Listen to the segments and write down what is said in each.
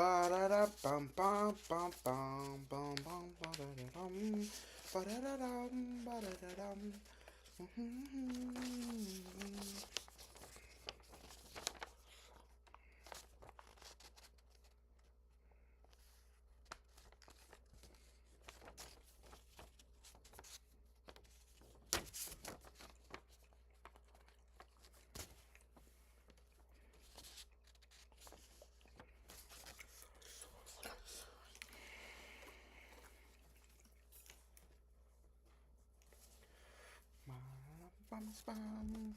Ba da da bum bum bum bum bum bum ba da da dum ba da da dum ba da da dum. Bum bum.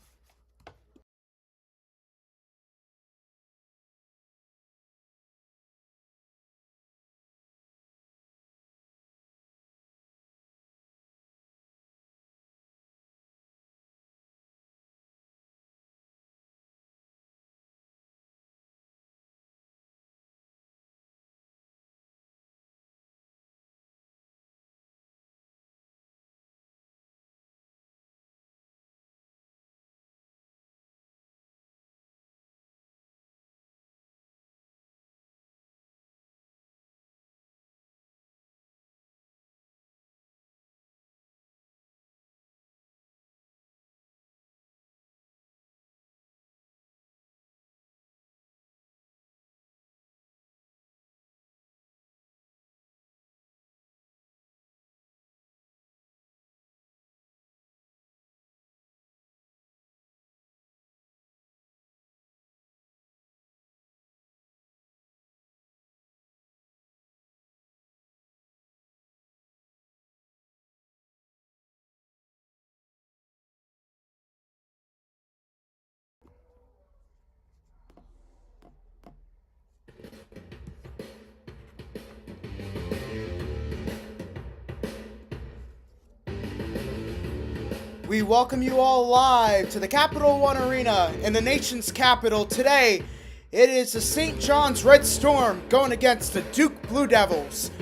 We welcome you all live to the Capital One Arena in the nation's capital. Today, it is the St. John's Red Storm going against the Duke Blue Devils.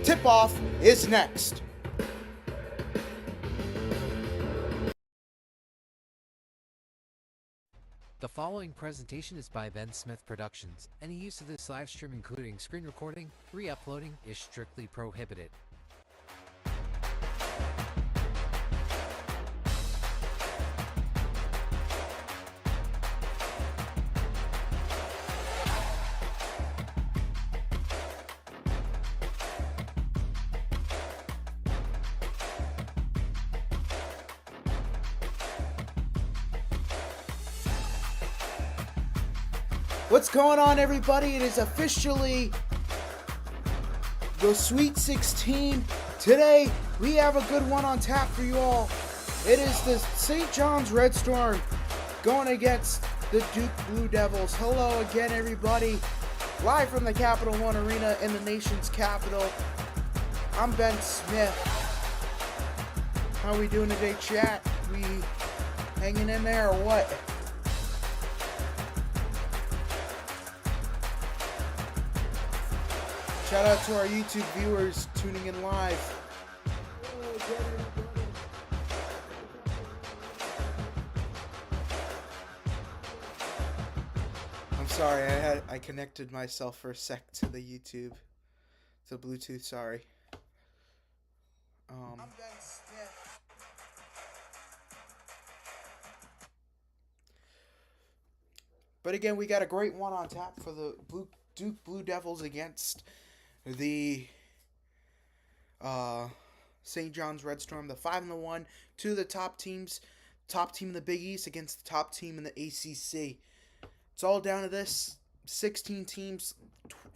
Tip-off is next. The following presentation is by Ben Smith Productions. Any use of this live stream, including screen recording, re-uploading, is strictly prohibited. What's going on, everybody? It is officially the Sweet 16. Today, we have a good one on tap for you all. It is the St. John's Red Storm going against the Duke Blue Devils. Hello again, everybody. Live from the Capital One Arena in the nation's capital. I'm Ben Smith. How we doing today, chat? We hanging in there or what? Shout out to our YouTube viewers tuning in live. I'm sorry, I connected myself for a sec to the YouTube, to Bluetooth. Sorry. I'm Ben Smith. But again, we got a great one on tap for the Duke Blue Devils against the St. John's Red Storm, the 5-1, two of the top teams, top team in the Big East against the top team in the ACC. It's all down to this. 16 teams,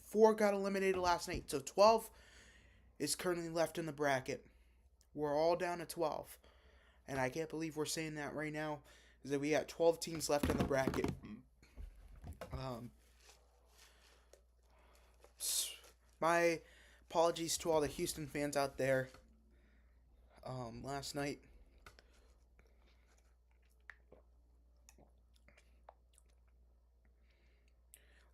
4 got eliminated last night, so 12 is currently left in the bracket. We're all down to 12, and I can't believe we're saying that right now, is that we got 12 teams left in the bracket. My apologies to all the Houston fans out there. Last night,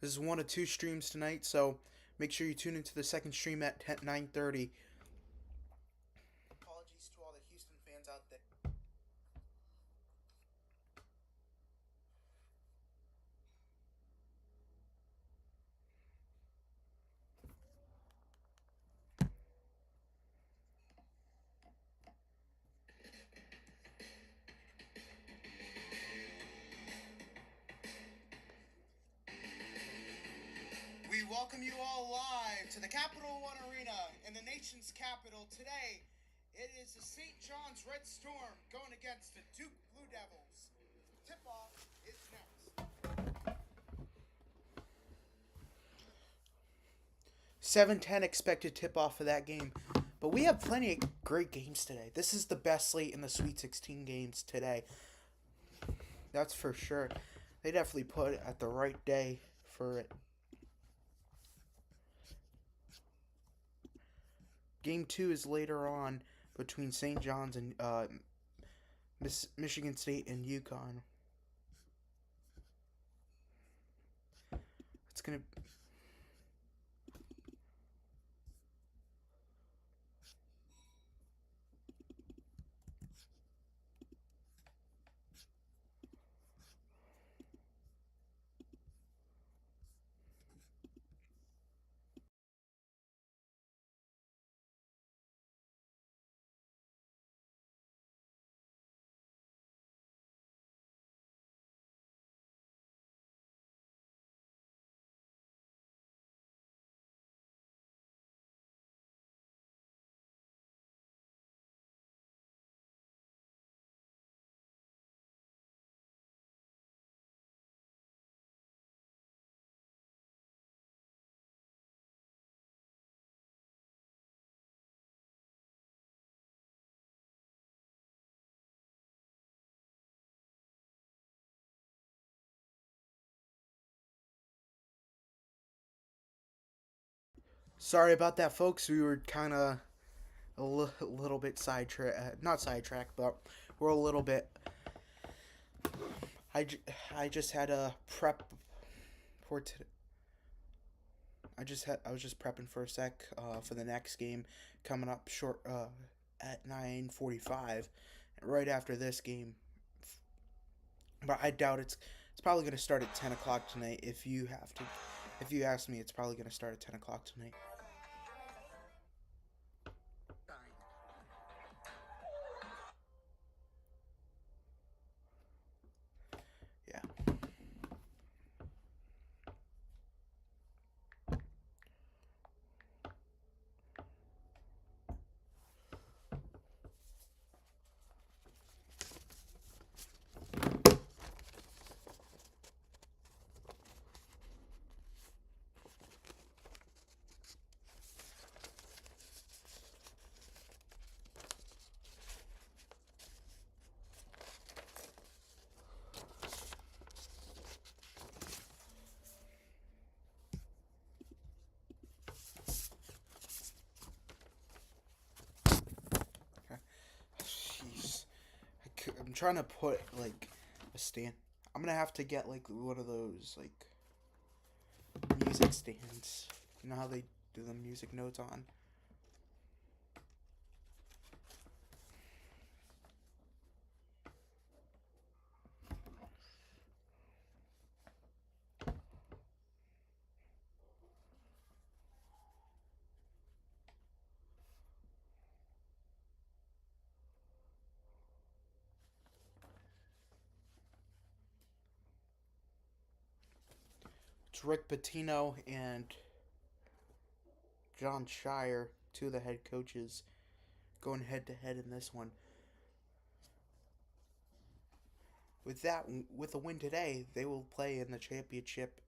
this is one of 2 streams tonight, so make sure you tune into the second stream at 9:30. Apologies to all the Houston fans out there. We welcome you all live to the Capital One Arena in the nation's capital. Today, it is the St. John's Red Storm going against the Duke Blue Devils. Tip-off is next. 7:10 expected tip-off for that game. But we have plenty of great games today. This is the best slate in the Sweet 16 games today. That's for sure. They definitely put it at the right day for it. Game 2 is later on between St. John's and Michigan State and UConn. It's going to... Sorry about that, folks. We were kind of little bit sidetracked. Not sidetracked, but we're a little bit... I just had a prep for today. I was just prepping for a sec for the next game coming up short at 9:45, right after this game. But I doubt it's probably going to start at 10 o'clock tonight. If you ask me, it's probably going to start at 10 o'clock tonight. Yeah. Jeez. I'm trying to put, like, a stand. I'm going to have to get, like, one of those, like, music stands. You know how they do the music notes on? It's Rick Pitino and John Shire, two of the head coaches, going head to head in this one. With a win today, they will play in the championship.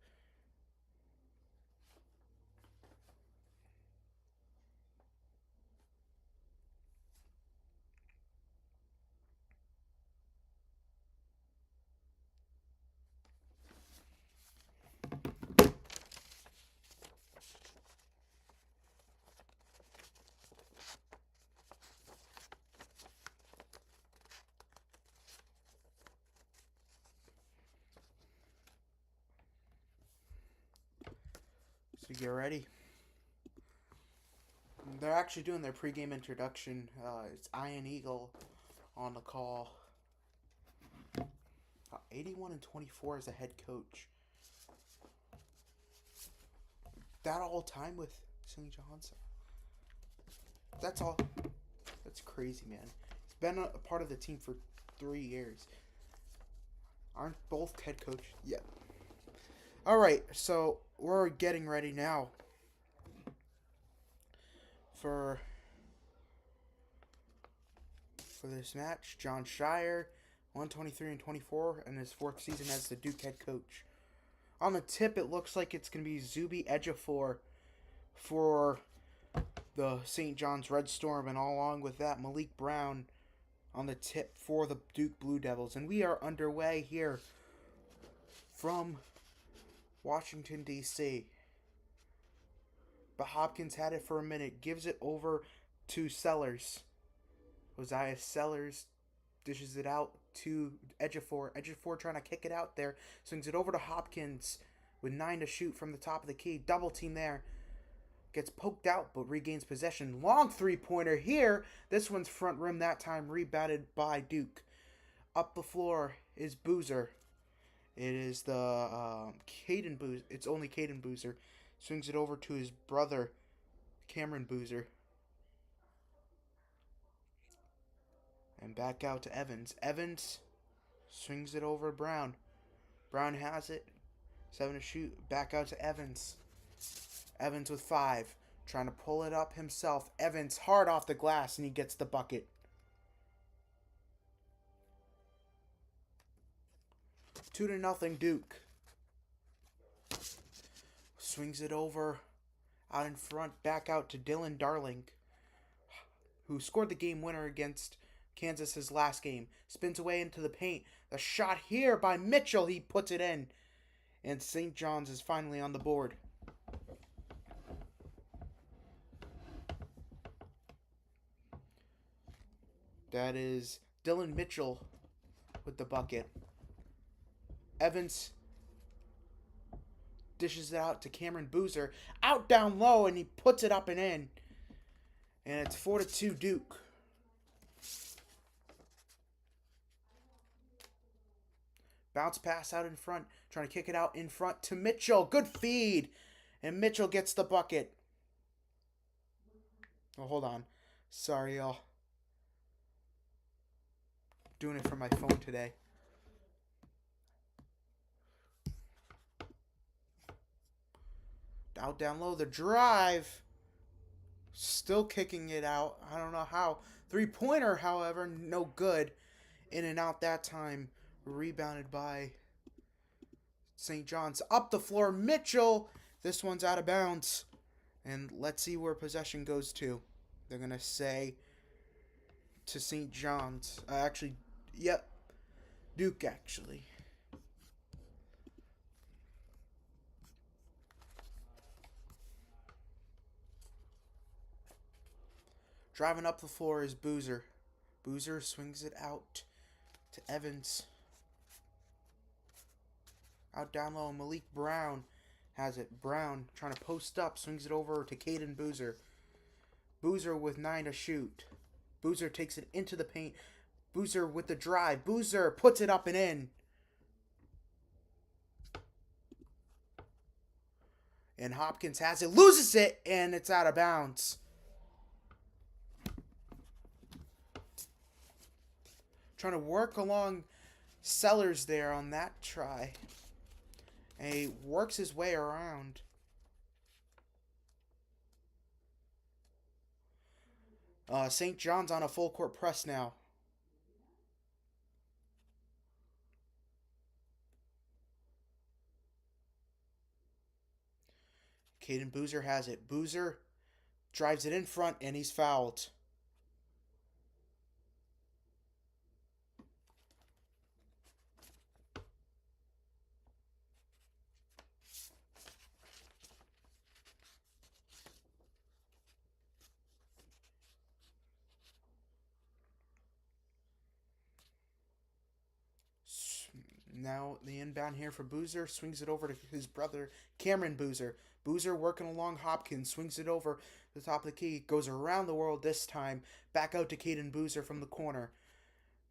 So get ready. They're actually doing their pregame introduction. It's Ian Eagle on the call. 81-24 as a head coach. That all time with St. John's. That's all. That's crazy, man. He's been a part of the team for 3 years. Aren't both head coach? Yeah. All right, so we're getting ready now for this match. John Shire, 123-24, in his 4th season as the Duke head coach. On the tip, it looks like it's going to be Zuby Ejiofor for the St. John's Red Storm, and along with that, Malik Brown on the tip for the Duke Blue Devils. And we are underway here from Washington, D.C. But Hopkins had it for a minute, gives it over to Sellers. Josiah Sellers dishes it out to Ejiofor. Ejiofor trying to kick it out there. Swings it over to Hopkins with 9 to shoot from the top of the key. Double team there. Gets poked out but regains possession. Long three-pointer here. This one's front rim that time. Rebounded by Duke. Up the floor is Boozer. It is the Caden Boozer. It's only Caden Boozer. Swings it over to his brother, Cameron Boozer. And back out to Evans. Evans swings it over to Brown. Brown has it. 7 to shoot. Back out to Evans. Evans with 5. Trying to pull it up himself. Evans hard off the glass and he gets the bucket. 2-0 Duke. Swings it over out in front. Back out to Dylan Darling, who scored the game winner against Kansas his last game. Spins away into the paint. The shot here by Mitchell. He puts it in. And St. John's is finally on the board. That is Dylan Mitchell with the bucket. Evans dishes it out to Cameron Boozer. Out down low, and he puts it up and in. And it's 4-2 Duke. Bounce pass out in front. Trying to kick it out in front to Mitchell. Good feed. And Mitchell gets the bucket. Oh, hold on. Sorry, y'all. Doing it from my phone today. Out down low, the drive. Still kicking it out. I don't know how. 3-pointer, however, no good. In and out that time. Rebounded by St. John's. Up the floor, Mitchell. This one's out of bounds. And let's see where possession goes to. They're going to say to St. John's. Yep. Duke, actually. Driving up the floor is Boozer. Boozer swings it out to Evans. Out down low, Malik Brown has it. Brown trying to post up, swings it over to Caden Boozer. Boozer with 9 to shoot. Boozer takes it into the paint. Boozer with the drive. Boozer puts it up and in. And Hopkins has it, loses it, and it's out of bounds. Trying to work along Sellers there on that try. And he works his way around. St. John's on a full court press now. Caden Boozer has it. Boozer drives it in front and he's fouled. Now the inbound here for Boozer. Swings it over to his brother, Cameron Boozer. Boozer working along Hopkins. Swings it over the top of the key. Goes around the world this time. Back out to Caden Boozer from the corner.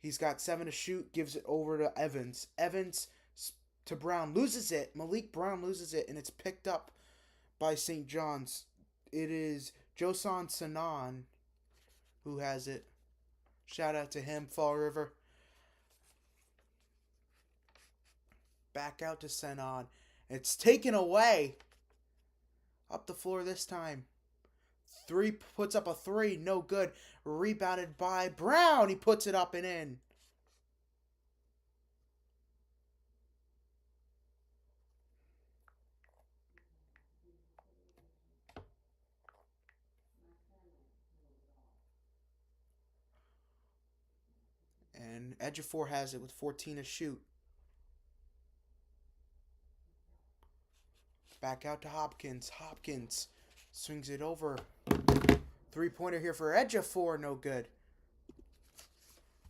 He's got 7 to shoot. Gives it over to Evans. Evans to Brown. Loses it. Malik Brown loses it. And it's picked up by St. John's. It is Josan Sanan who has it. Shout out to him, Fall River. Back out to Sanan. It's taken away Up the floor this time. Three puts up a three. No good. Rebounded by Brown. He puts it up and in. And Ejiofor has it with 14 to shoot. Back out to Hopkins. Hopkins swings it over. Three-pointer here for Ejiofor. No good.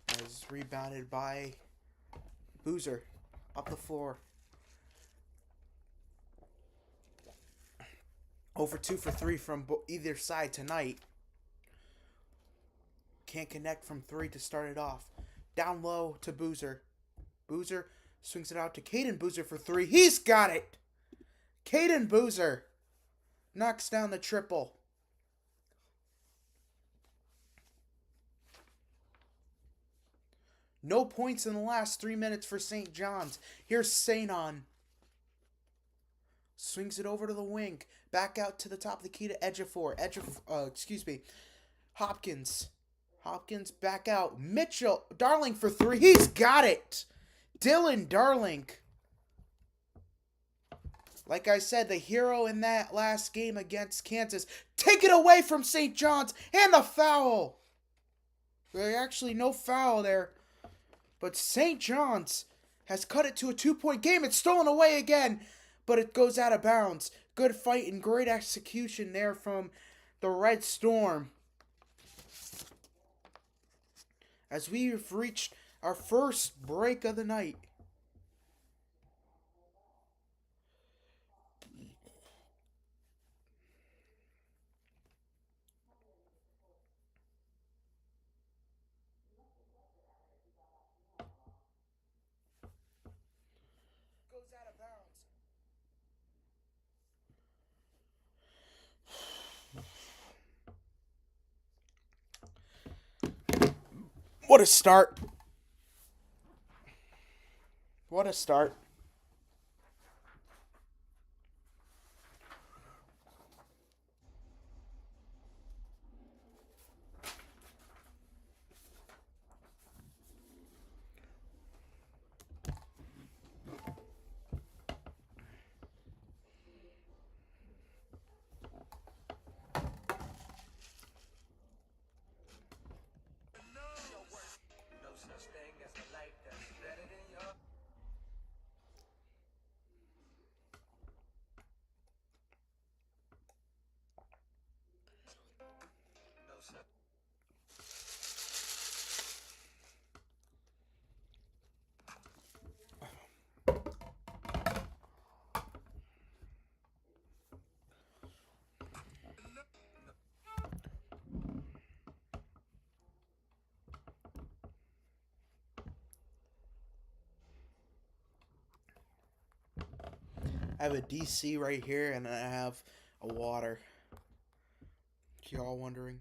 As rebounded by Boozer. Up the floor. 0 for 2 for 3 from either side tonight. Can't connect from 3 to start it off. Down low to Boozer. Boozer swings it out to Caden Boozer for 3. He's got it! Caden Boozer knocks down the triple. No points in the last 3 minutes for St. John's. Here's Sainon. Swings it over to the wing. Back out to the top of the key to Ejiofor. Hopkins. Hopkins back out. Mitchell. Darling for 3. He's got it. Dylan Darling. Like I said, the hero in that last game against Kansas. Take it away from St. John's. And the foul. There's actually no foul there. But St. John's has cut it to a 2-point game. It's stolen away again. But it goes out of bounds. Good fight and great execution there from the Red Storm. As we've reached our first break of the night. Goes out of bounds. What a start. What a start. I have a DC right here, and I have a water. Y'all wondering?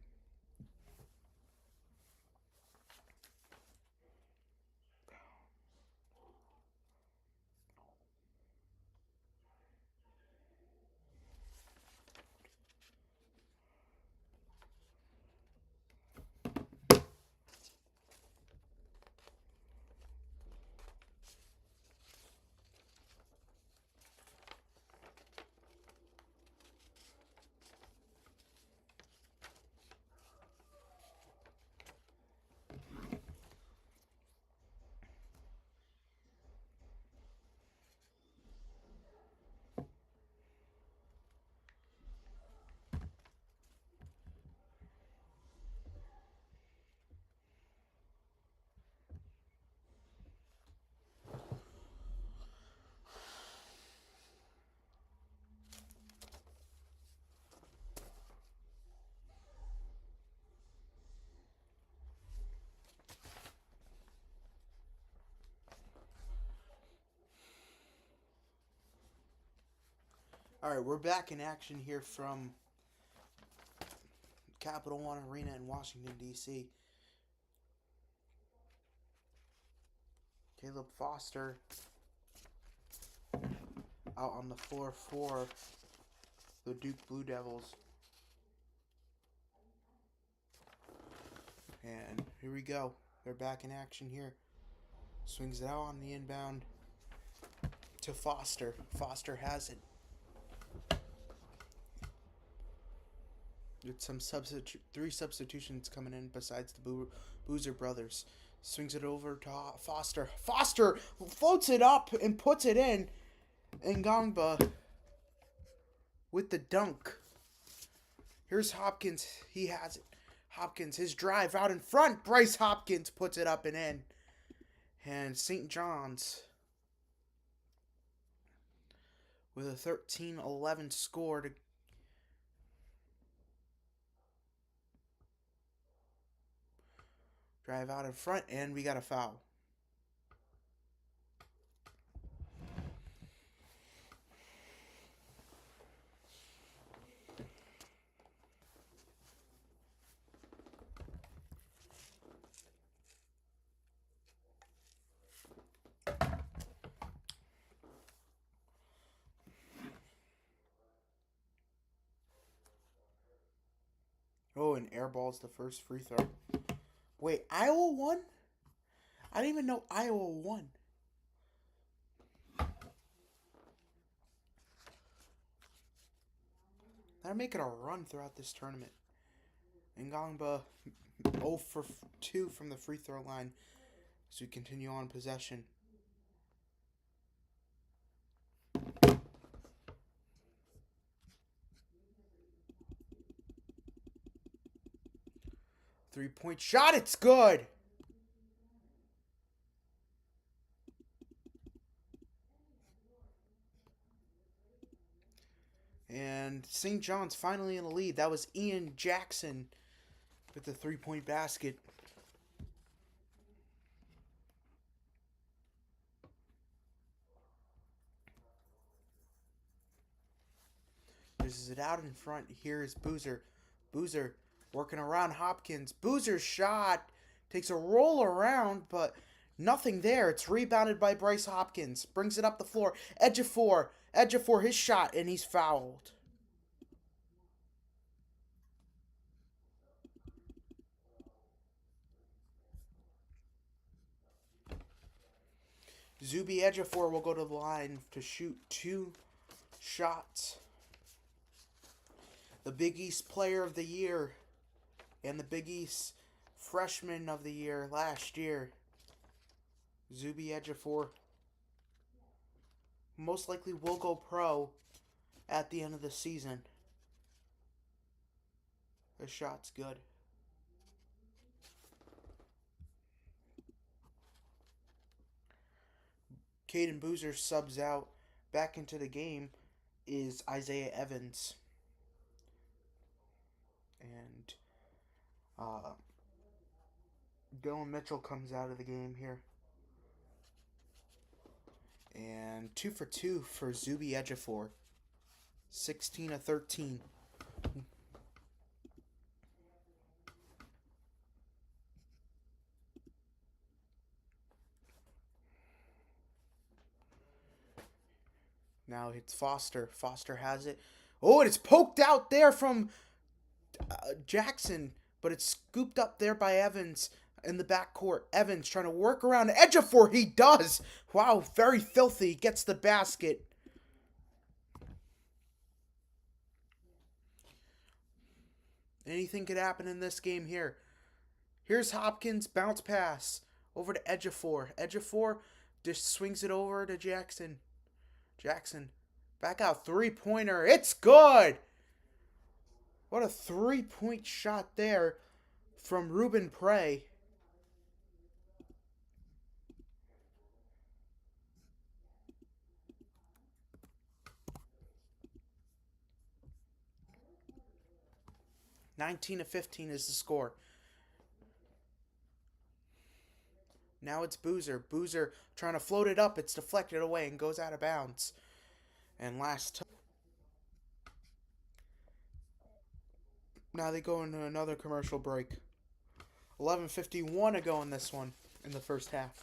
Alright, we're back in action here from Capital One Arena in Washington, D.C. Caleb Foster out on the floor for the Duke Blue Devils. And here we go. They're back in action here. Swings it out on the inbound to Foster. Foster has it. With some three substitutions coming in besides the Boozer brothers. Swings it over to Foster. Foster floats it up and puts it in. And Ngongba with the dunk. Here's Hopkins. He has it. Hopkins, his drive out in front. Bryce Hopkins puts it up and in. And St. John's with a 13-11 score to drive out in front, and we got a foul. Oh, and airballs the first free throw. Wait, Iowa won? I didn't even know Iowa won. They're making a run throughout this tournament. Ngongba 0 for 2 from the free throw line as we continue on possession. Three-point shot, it's good! And St. John's finally in the lead. That was Ian Jackson with the three-point basket. This is it out in front. Here is Boozer. Boozer working around Hopkins. Boozer's shot takes a roll around, but nothing there. It's rebounded by Bryce Hopkins. Brings it up the floor. Edge of four, his shot, and he's fouled. Zuby Ejiofor will go to the line to shoot 2 shots. The Big East Player of the Year and the Big East Freshman of the Year last year, Zuby Ejiofor, most likely will go pro at the end of the season. The shot's good. Caden Boozer subs out. Back into the game is Isaiah Evans. And Dylan Mitchell comes out of the game here. And 2 for 2 for Zuby Ejiofor. 16 of 13. Now it's Foster. Foster has it. Oh, and it's poked out there from Jackson, but it's scooped up there by Evans in the backcourt. Evans trying to work around Ejiofor. He does. Wow, very filthy. Gets the basket. Anything could happen in this game here. Here's Hopkins. Bounce pass over to Ejiofor. Ejiofor just swings it over to Jackson. Jackson, back out, three-pointer. It's good! What a three-point shot there from Ruben Prey. (19 to 15) is the score. Now it's Boozer. Boozer trying to float it up. It's deflected away and goes out of bounds. And last time. Now they go into another commercial break. 11:51 to go in this one in the first half.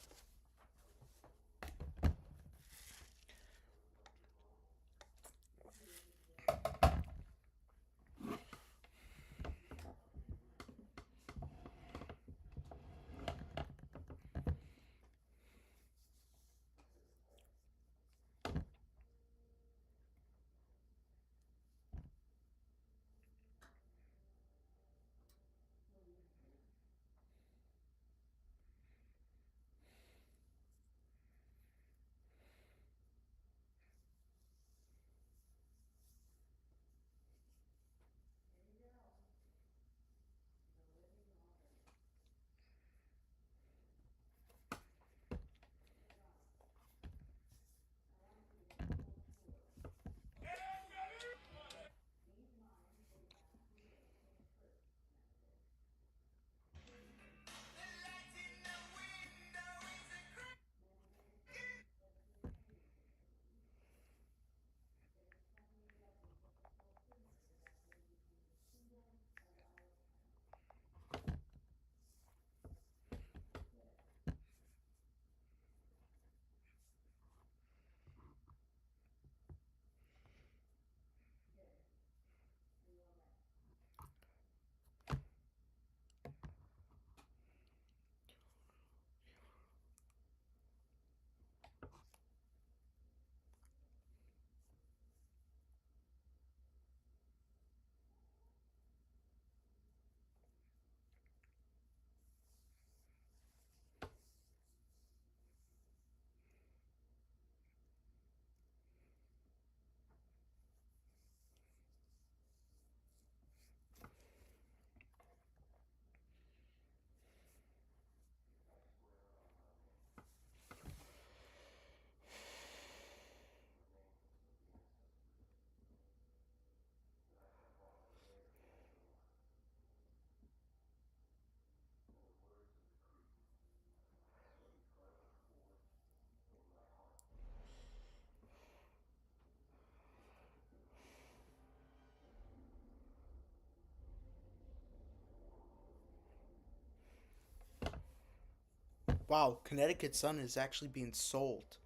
Wow, Connecticut Sun is actually being sold.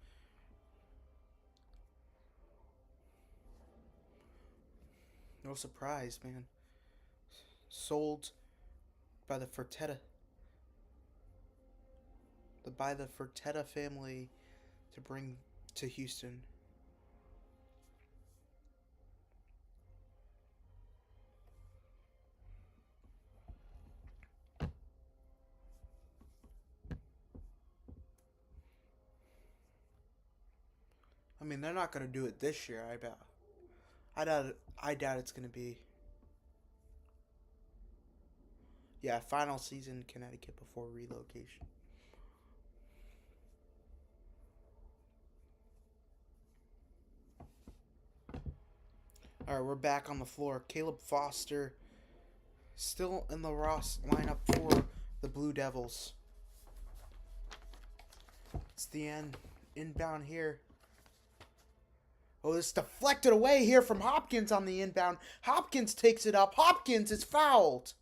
No surprise, man. Sold by the Fertitta. By the Fertitta family to bring to Houston. I mean, they're not going to do it this year, I bet. I doubt it's going to be. Yeah, final season in Connecticut before relocation. All right, we're back on the floor. Caleb Foster still in the Ross lineup for the Blue Devils. It's the end. Inbound here. Oh, this deflected away here from Hopkins on the inbound. Hopkins takes it up. Hopkins is fouled.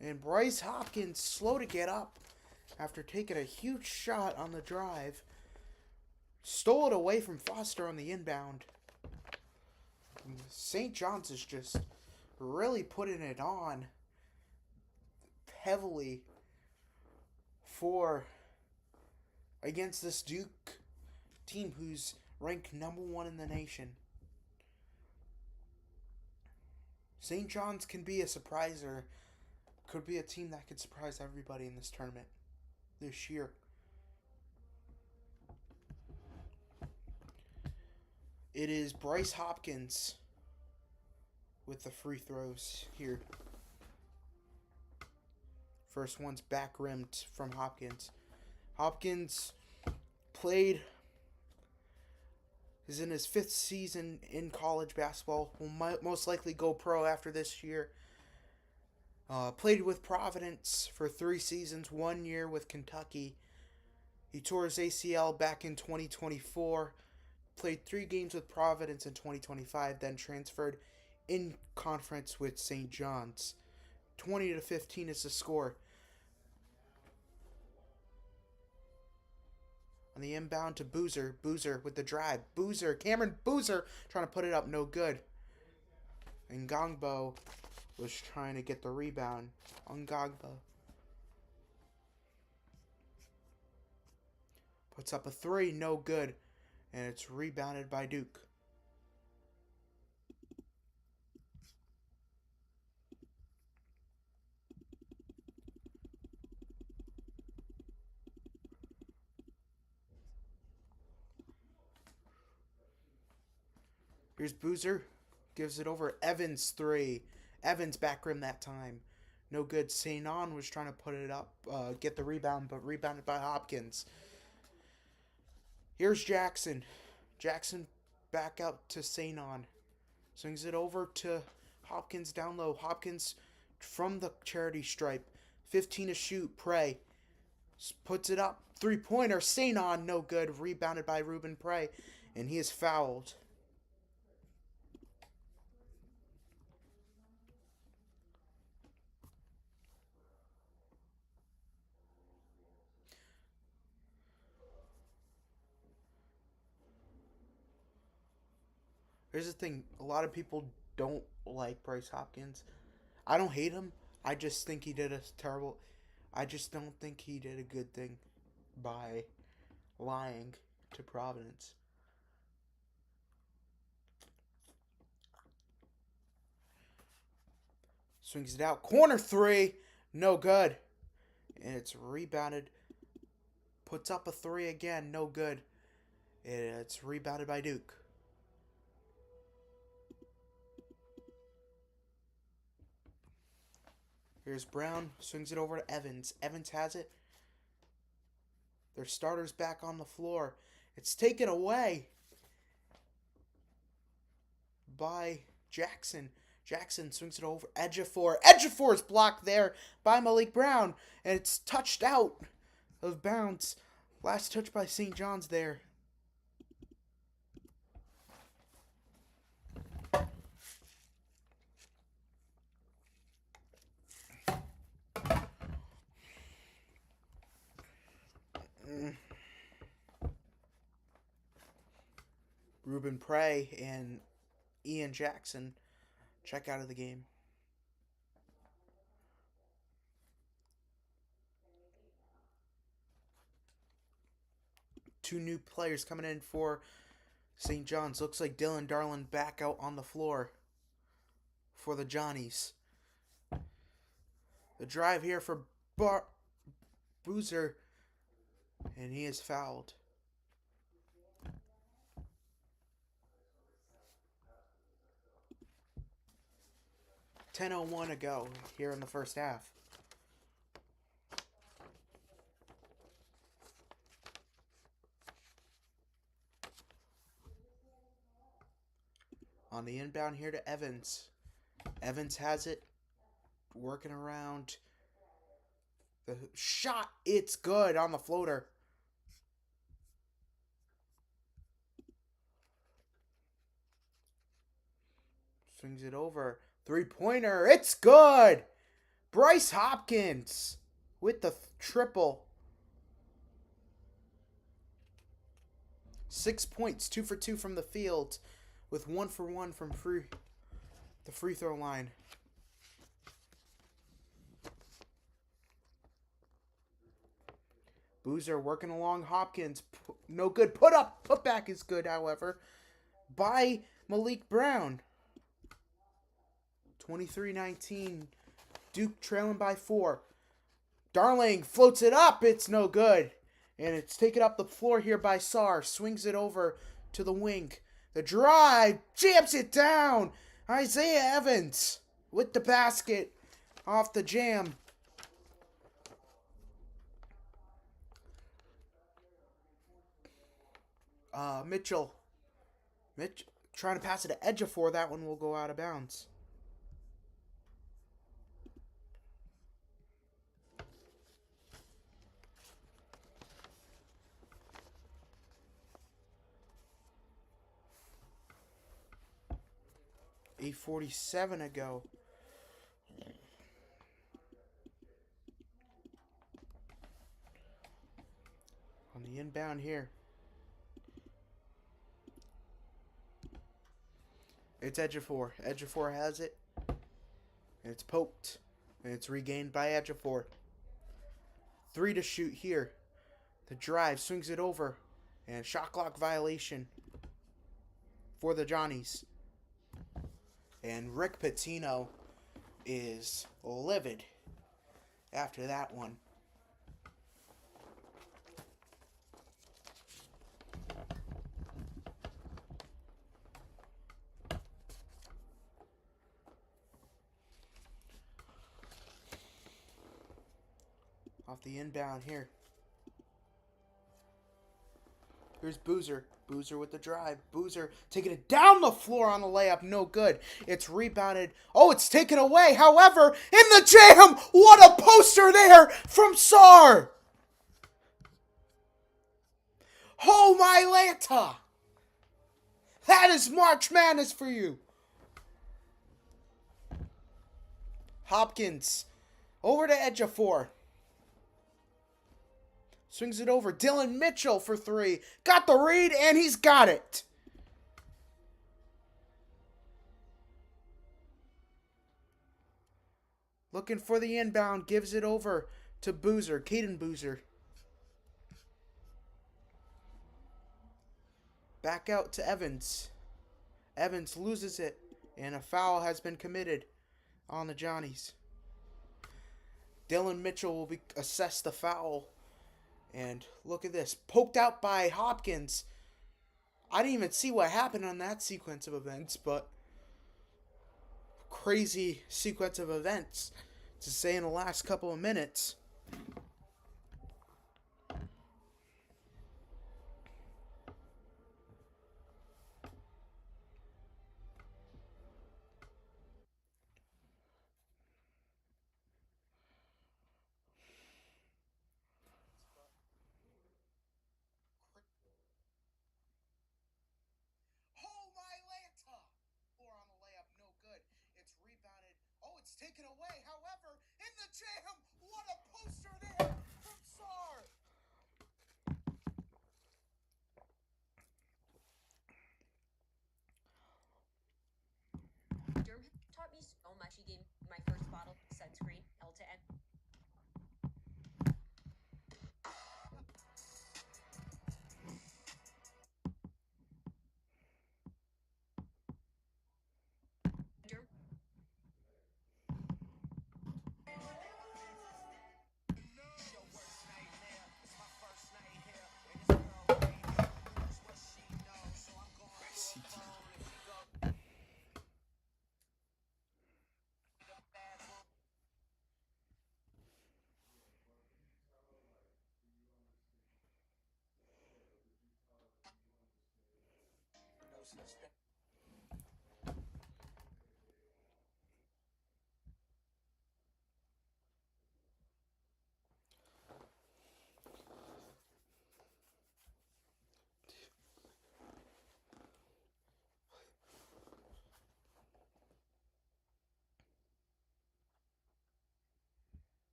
And Bryce Hopkins slow to get up after taking a huge shot on the drive. Stole it away from Foster on the inbound. St. John's is just really putting it on heavily against this Duke team who's ranked number 1 in the nation. St. John's can be a surpriser. Could be a team that could surprise everybody in this tournament this year. It is Bryce Hopkins with the free throws here. First one's back rimmed from Hopkins. Hopkins is in his 5th season in college basketball. Will most likely go pro after this year. Played with Providence for 3 seasons, 1 year with Kentucky. He tore his ACL back in 2024. Played 3 games with Providence in 2025, then transferred in conference with St. John's. 20-15 is the score. On the inbound to Boozer. Boozer with the drive. Cameron Boozer trying to put it up. No good. And Ngongbo was trying to get the rebound. Ngongbo puts up a 3. No good. And it's rebounded by Duke. Here's Boozer. Gives it over. Evans 3. Evans back rim that time. No good. Sainon was trying to put it up, get the rebound, but rebounded by Hopkins. Here's Jackson. Jackson back out to Sainon. Swings it over to Hopkins down low. Hopkins from the charity stripe. 15 to shoot. Prey puts it up. 3-pointer. Sainon, no good. Rebounded by Ruben Prey. And he is fouled. Here's the thing. A lot of people don't like Bryce Hopkins. I don't hate him. I just think he did a terrible... I just don't think he did a good thing by lying to Providence. Swings it out. Corner 3. No good. And it's rebounded. Puts up a 3 again. No good. And it's rebounded by Duke. Here's Brown. Swings it over to Evans. Evans has it. Their starter's back on the floor. It's taken away by Jackson. Jackson swings it over. Ejiofor. Ejiofor is blocked there by Malik Brown. And it's touched out of bounds. Last touch by St. John's there. Ruben Prey and Ian Jackson check out of the game. Two new players coming in for St. John's. Looks like Dylan Darlin back out on the floor for the Johnnies. The drive here for Boozer, and he is fouled. .10:01 to go here in the first half. On the inbound here to Evans. Evans has it. Working around. The shot. It's good on the floater. Swings it over. Three-pointer. It's good. Bryce Hopkins with the triple. 6 points. 2 for 2 from the field. With 1 for 1 from the free throw line. Boozer working along Hopkins. No good. Put back is good, however, by Malik Brown. 23-19. Duke trailing by 4. Darling floats it up. It's no good. And it's taken up the floor here by Sarr. Swings it over to the wing. The drive. Jams it down. Isaiah Evans with the basket off the jam. Mitchell trying to pass it to Ejiofor. That one will go out of bounds. .47 to go. On the inbound here. It's Ejiofor. Ejiofor has it. And it's poked. And it's regained by Ejiofor. 3 to shoot here. The drive swings it over. And shot clock violation for the Johnnies. And Rick Pitino is livid after that one. Off the inbound here. Here's Boozer. Boozer with the drive. Boozer taking it down the floor on the layup. No good. It's rebounded. Oh, it's taken away. However, in the jam, what a poster there from Sarr. Oh, my Lanta. That is March Madness for you. Hopkins over to Ejiofor. Swings it over. Dylan Mitchell for 3. Got the read, and he's got it. Looking for the inbound. Gives it over to Boozer. Caden Boozer. Back out to Evans. Evans loses it, and a foul has been committed on the Johnnies. Dylan Mitchell will assess the foul. And look at this. Poked out by Hopkins. I didn't even see what happened on that sequence of events, but crazy sequence of events to say in the last couple of minutes. Taken away. However, in the jam, what a poster there from Sarr. game my first bottle, sunscreen, L to N.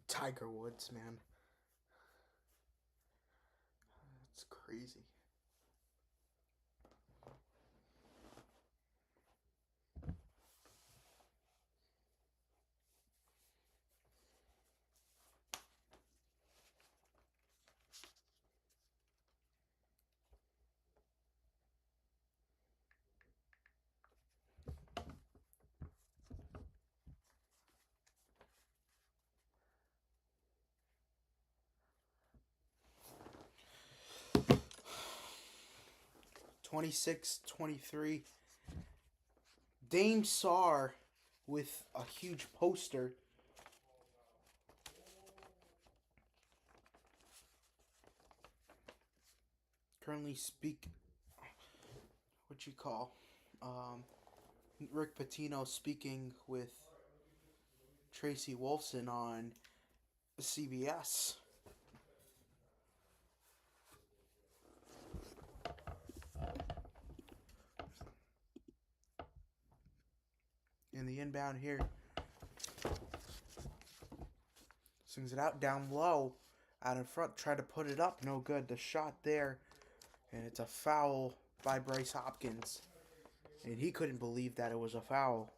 Tiger Woods, man. It's crazy. (26-23). Dame Sar with a huge poster. Currently Rick Pitino speaking with Tracy Wolfson on CBS. In the inbound here. Swings it out down low. Out in front. Tried to put it up. No good. The shot there. And it's a foul by Bryce Hopkins. And he couldn't believe that it was a foul.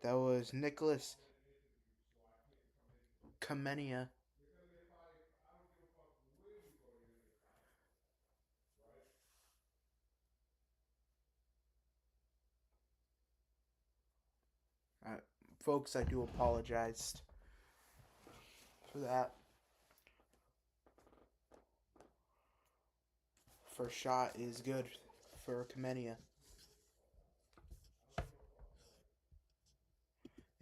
That was Nicholas Kamenia. Folks, I do apologize for that. First shot is good for Kamenia.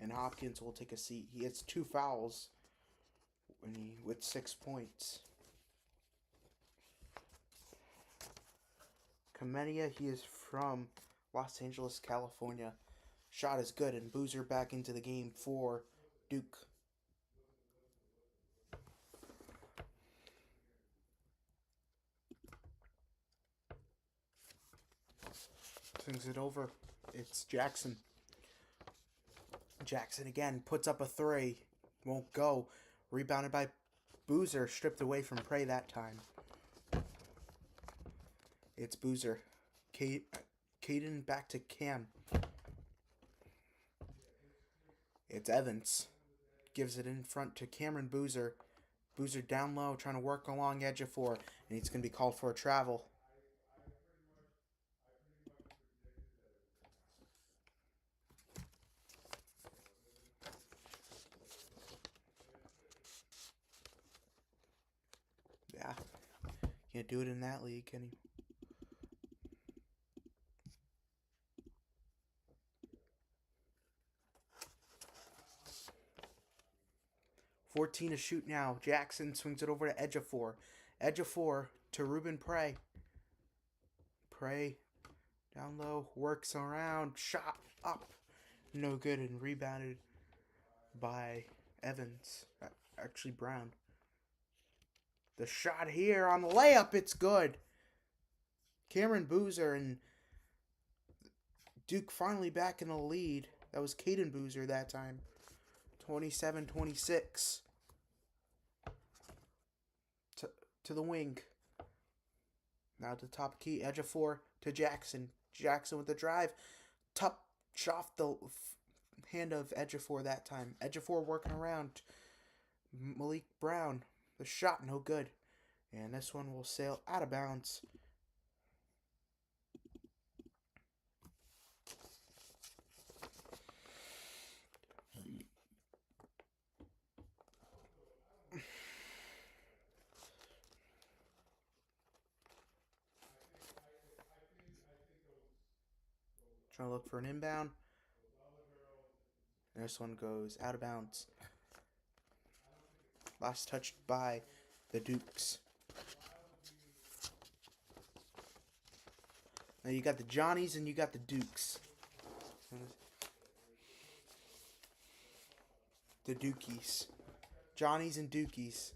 And Hopkins will take a seat. He gets 2 fouls with 6 points. Kamenia, he is from Los Angeles, California. Shot is good, and Boozer back into the game for Duke. Swings it over. It's Jackson. Jackson again puts up a 3. Won't go. Rebounded by Boozer. Stripped away from Prey that time. It's Boozer. Caden back to Cam. It's Evans. Gives it in front to Cameron Boozer. Boozer down low, trying to work along edge of 4. And he's going to be called for a travel. Yeah. Can't do it in that league, can he? (14 to shoot now. Jackson swings it over to edge of 4. Edge of 4 to Ruben Prey. Pray down low, works around, shot up, no good, and rebounded by Evans. Actually, Brown. The shot here on the layup, it's good. Cameron Boozer and Duke finally back in the lead. That was Caden Boozer that time. 27-26. To the wing. Now to top key. Edge of 4 to Jackson. Jackson with the drive. Top off the hand of Edge of 4 that time. Edge of 4 working around. Malik Brown. The shot no good. And this one will sail out of bounds. Trying to look for an inbound. And this one goes out of bounds. Last touched by the Dukes. Now you got the Johnnies and you got the Dukes. The Dukies. Johnnies and Dukies.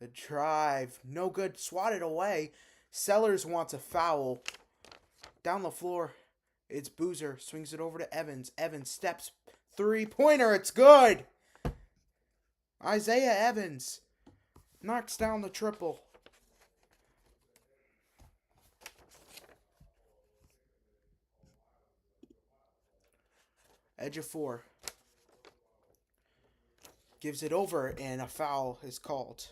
The drive. No good. Swatted away. Sellers wants a foul. Down the floor, it's Boozer. Swings it over to Evans. Evans steps. Three-pointer. It's good. Isaiah Evans knocks down the triple. Edge of 4. Gives it over, and a foul is called.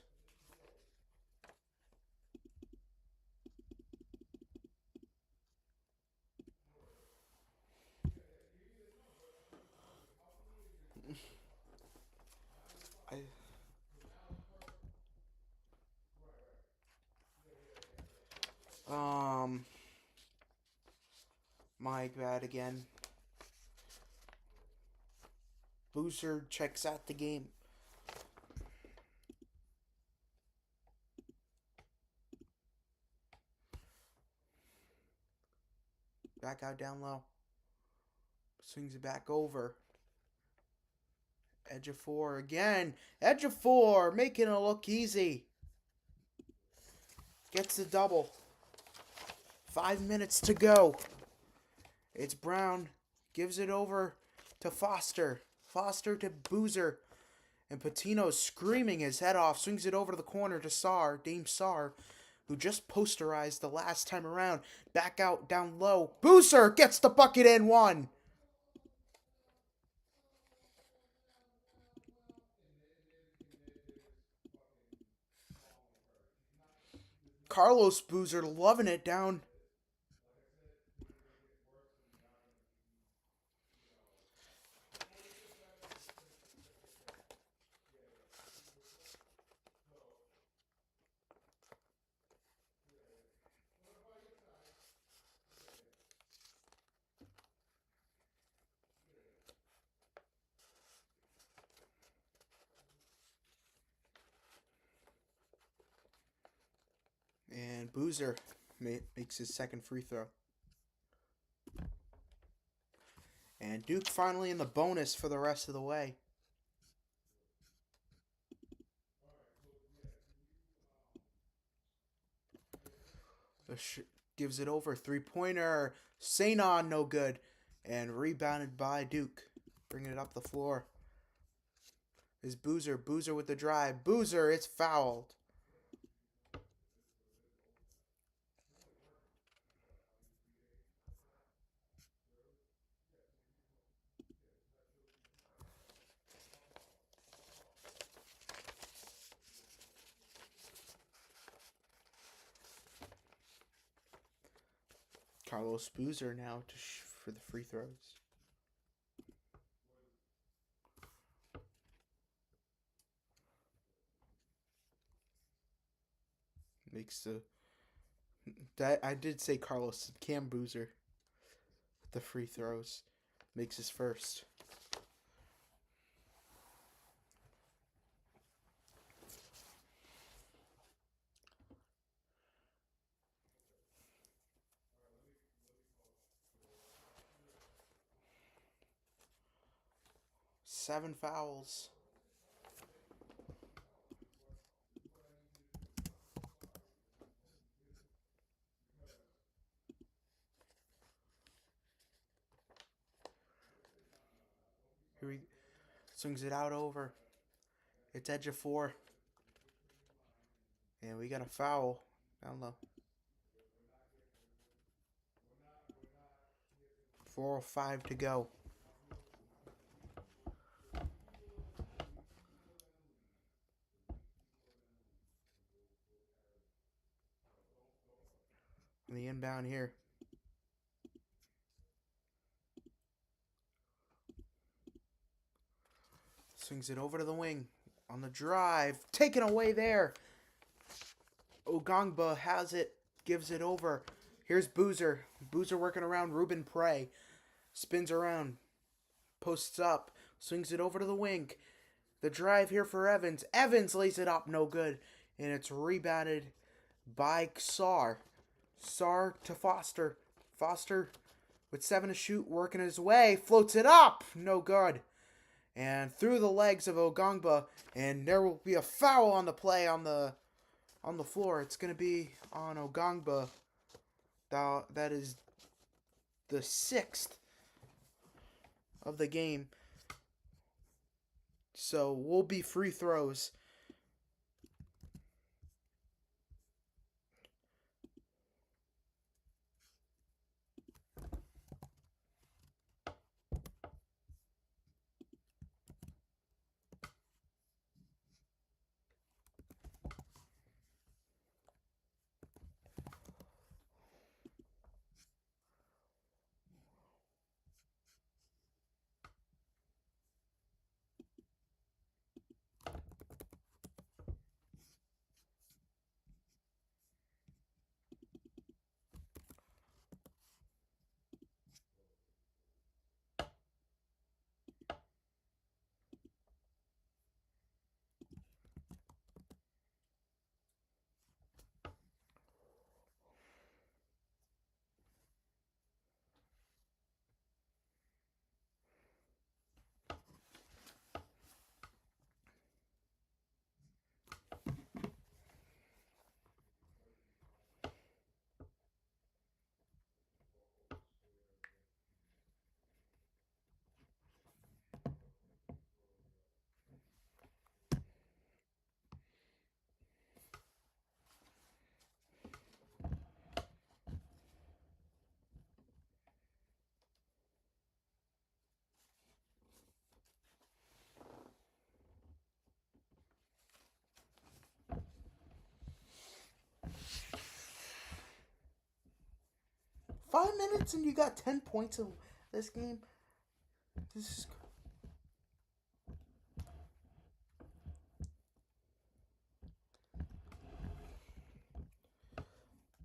My bad again. Boozer checks out the game. Back out down low. Swings it back over. Edge of 4 again. Edge of 4. Making it look easy. Gets the double. 5 minutes to go. It's Brown. Gives it over to Foster. Foster to Boozer. And Patino's screaming his head off. Swings it over to the corner to Sarr. Dame Sarr, who just posterized the last time around. Back out down low. Boozer gets the bucket and one. Carlos Boozer loving it down. And Boozer makes his second free throw. And Duke finally in the bonus for the rest of the way. Gives it over. Three-pointer. Sanon no good. And rebounded by Duke. Bringing it up the floor. Is Boozer. Boozer with the drive. Boozer, it's fouled. Carlos Boozer now for the free throws. Makes I did say Carlos. Cam Boozer with the free throws. Makes his first. 7 fouls. Here he swings it out over. It's edge of 4. And we got a foul down low. 4:05 to go. On the inbound here. Swings it over to the wing. On the drive. Taken away there. Ogangba has it. Gives it over. Here's Boozer. Boozer working around Ruben Prey. Spins around. Posts up. Swings it over to the wing. The drive here for Evans. Evans lays it up. No good. And it's rebounded by Sar. Sar to Foster. Foster with 7 to shoot. Working his way. Floats it up. No good. And through the legs of Ogangba. And there will be a foul on the play on the floor. It's going to be on Ogangba. That is the 6th of the game. So will be free throws. Five minutes and you got 10 points in this game. This is.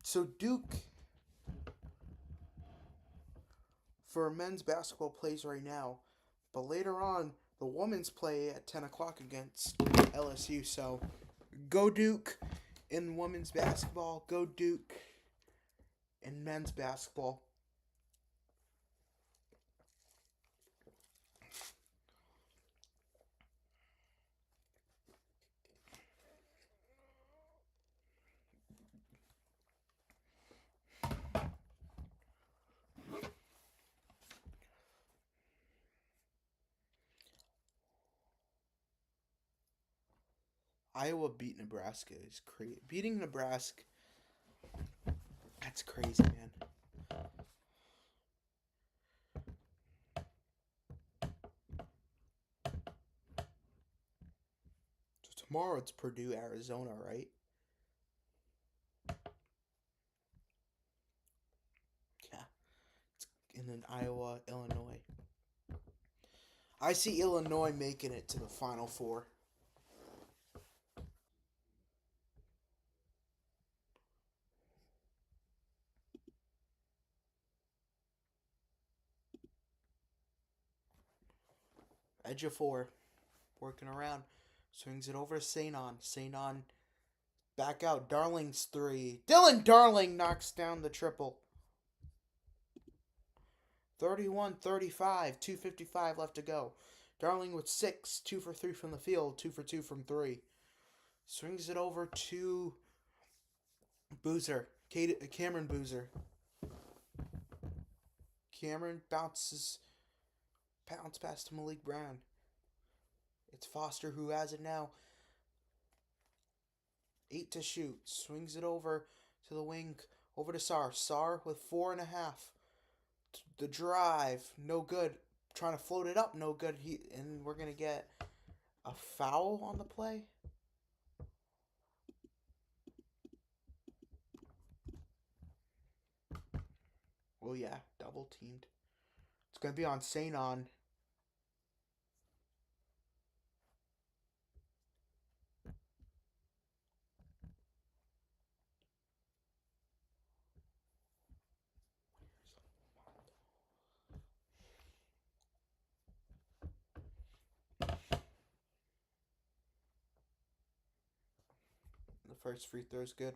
So Duke for men's basketball plays right now, but later on the women's play at 10 o'clock against LSU. So go Duke in women's basketball. Go Duke in men's basketball. Iowa beat Nebraska is crazy. Beating Nebraska, that's crazy, man. So tomorrow it's Purdue, Arizona, right? Yeah. And then Iowa, Illinois. I see Illinois making it to the Final Four. Edge of 4. Working around. Swings it over to St. On. St. On back out. Darling's 3. Dylan Darling knocks down the triple. 31-35. 2:55 left to go. Darling with 6, 2 for 3 from the field, 2 for 2 from 3. Swings it over to Boozer, Cameron Boozer. Cameron bounce past to Malik Brown. It's Foster who has it now. 8 to shoot. Swings it over to the wing, over to Sar. Sar with 4.5. The drive, no good. Trying to float it up, no good. And we're going to get a foul on the play. Oh yeah, double teamed. It's going to be on Sainon. The first free throw is good.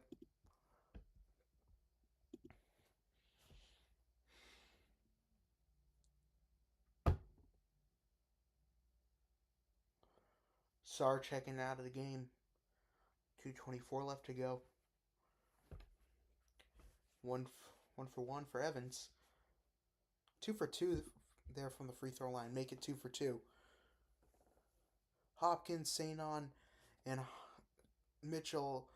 Sar checking out of the game. 2:24 left to go. One for one for Evans. 2 for 2 there from the free throw line. Make it 2 for 2. Hopkins, Sainon, and Mitchell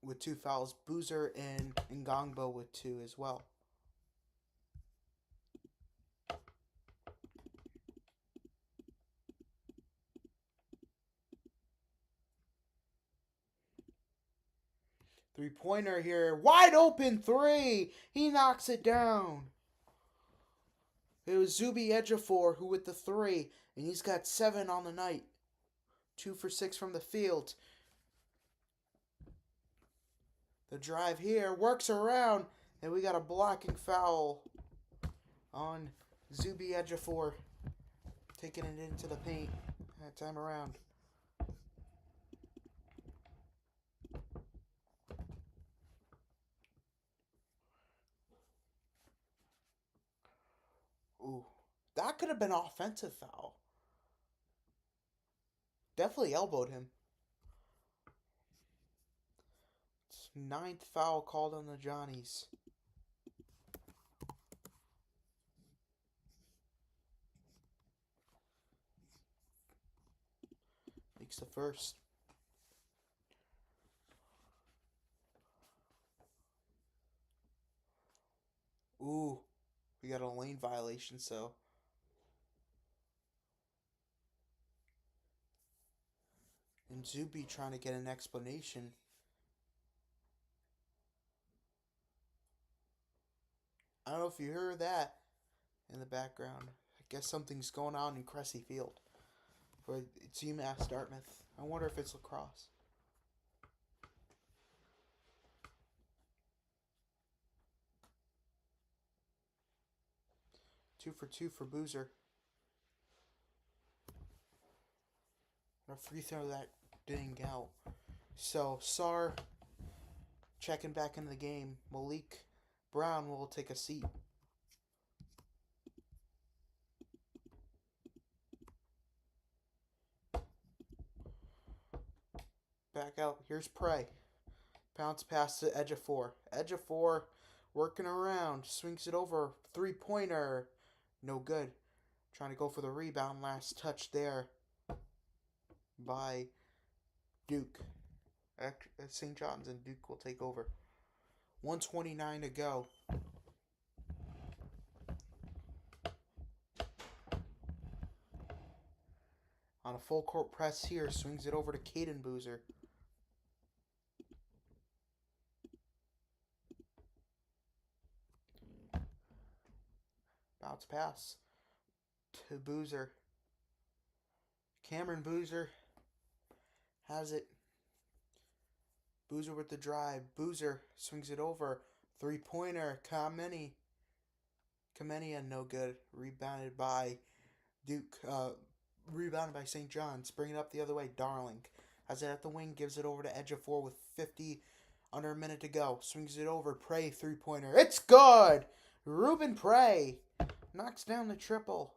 with 2 fouls. Boozer and Ngongbo with 2 as well. Three-pointer here. Wide open 3. He knocks it down. It was Zuby Ejiofor who with the 3. And he's got 7 on the night. 2 for 6 from the field. The drive here works around. And we got a blocking foul on Zuby Ejiofor. Taking it into the paint that time around. Ooh, that could have been an offensive foul. Definitely elbowed him. It's 9th foul called on the Johnnies. Makes the first. Ooh, we got a lane violation, so. And Zuby trying to get an explanation. I don't know if you heard that in the background. I guess something's going on in Cressy Field. For it's UMass Dartmouth. I wonder if it's lacrosse. Two for 2 for Boozer. A free throw that didn't count. So Sar checking back into the game. Malik Brown will take a seat. Back out. Here's Prey. Bounce pass to Ejiofor. Ejiofor working around. Swings it over. 3-pointer. No good. Trying to go for the rebound. Last touch there by Duke. St. John's and Duke will take over. 1:29 to go. On a full court press here. Swings it over to Caden Boozer. Bounce pass to Boozer. Cameron Boozer has it. Boozer with the drive. Boozer swings it over. 3-pointer. Kamenia no good. Rebounded by Duke. Rebounded by St. John's. Bring it up the other way. Darling has it at the wing. Gives it over to Ejiofor with 50 under a minute to go. Swings it over. Prey 3-pointer. It's good. Ruben Prey knocks down the triple.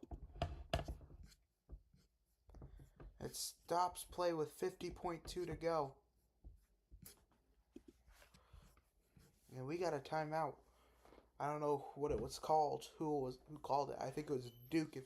It stops play with 50.2 to go. And we got a timeout. I don't know what it was called. Who called it? I think it was Duke.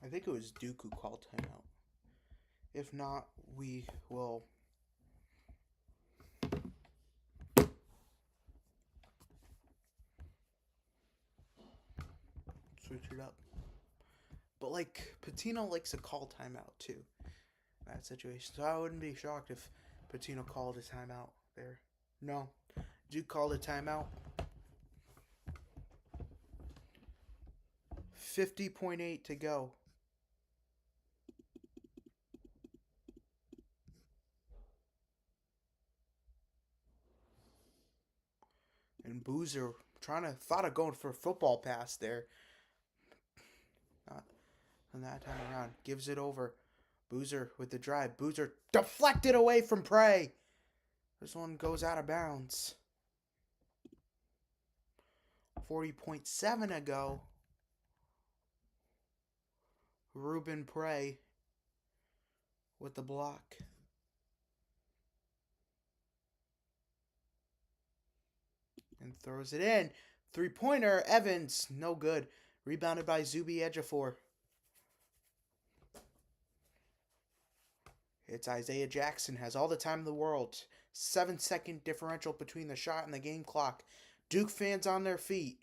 I think it was Duke who called timeout. If not, we will switch it up. But like Patino likes to call timeout too in that situation. So I wouldn't be shocked if Patino called a timeout there. No. Duke called a timeout. 50.8 to go. And Boozer thought of going for a football pass there. Not on that time around. Gives it over. Boozer with the drive. Boozer deflected away from Prey. This one goes out of bounds. 40.7 to go. Ruben Prey with the block. And throws it in. Three-pointer. Evans. No good. Rebounded by Zuby Ejiofor. It's Isaiah Jackson. Has all the time in the world. 7-second differential between the shot and the game clock. Duke fans on their feet.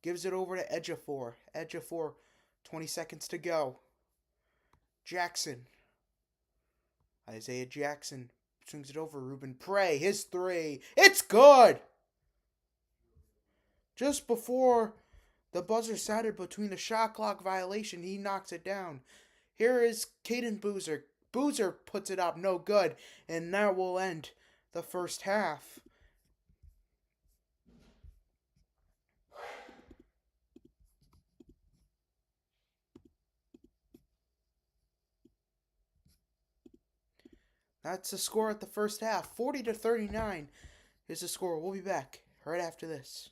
Gives it over to Ejiofor. Ejiofor. 20 seconds to go. Jackson. Isaiah Jackson swings it over. Ruben Prey. His three. It's good! Just before the buzzer sounded between the shot clock violation, he knocks it down. Here is Caden Boozer. Boozer puts it up. No good. And that will end the first half. That's the score at the first half. 40-39 is the score. We'll be back right after this.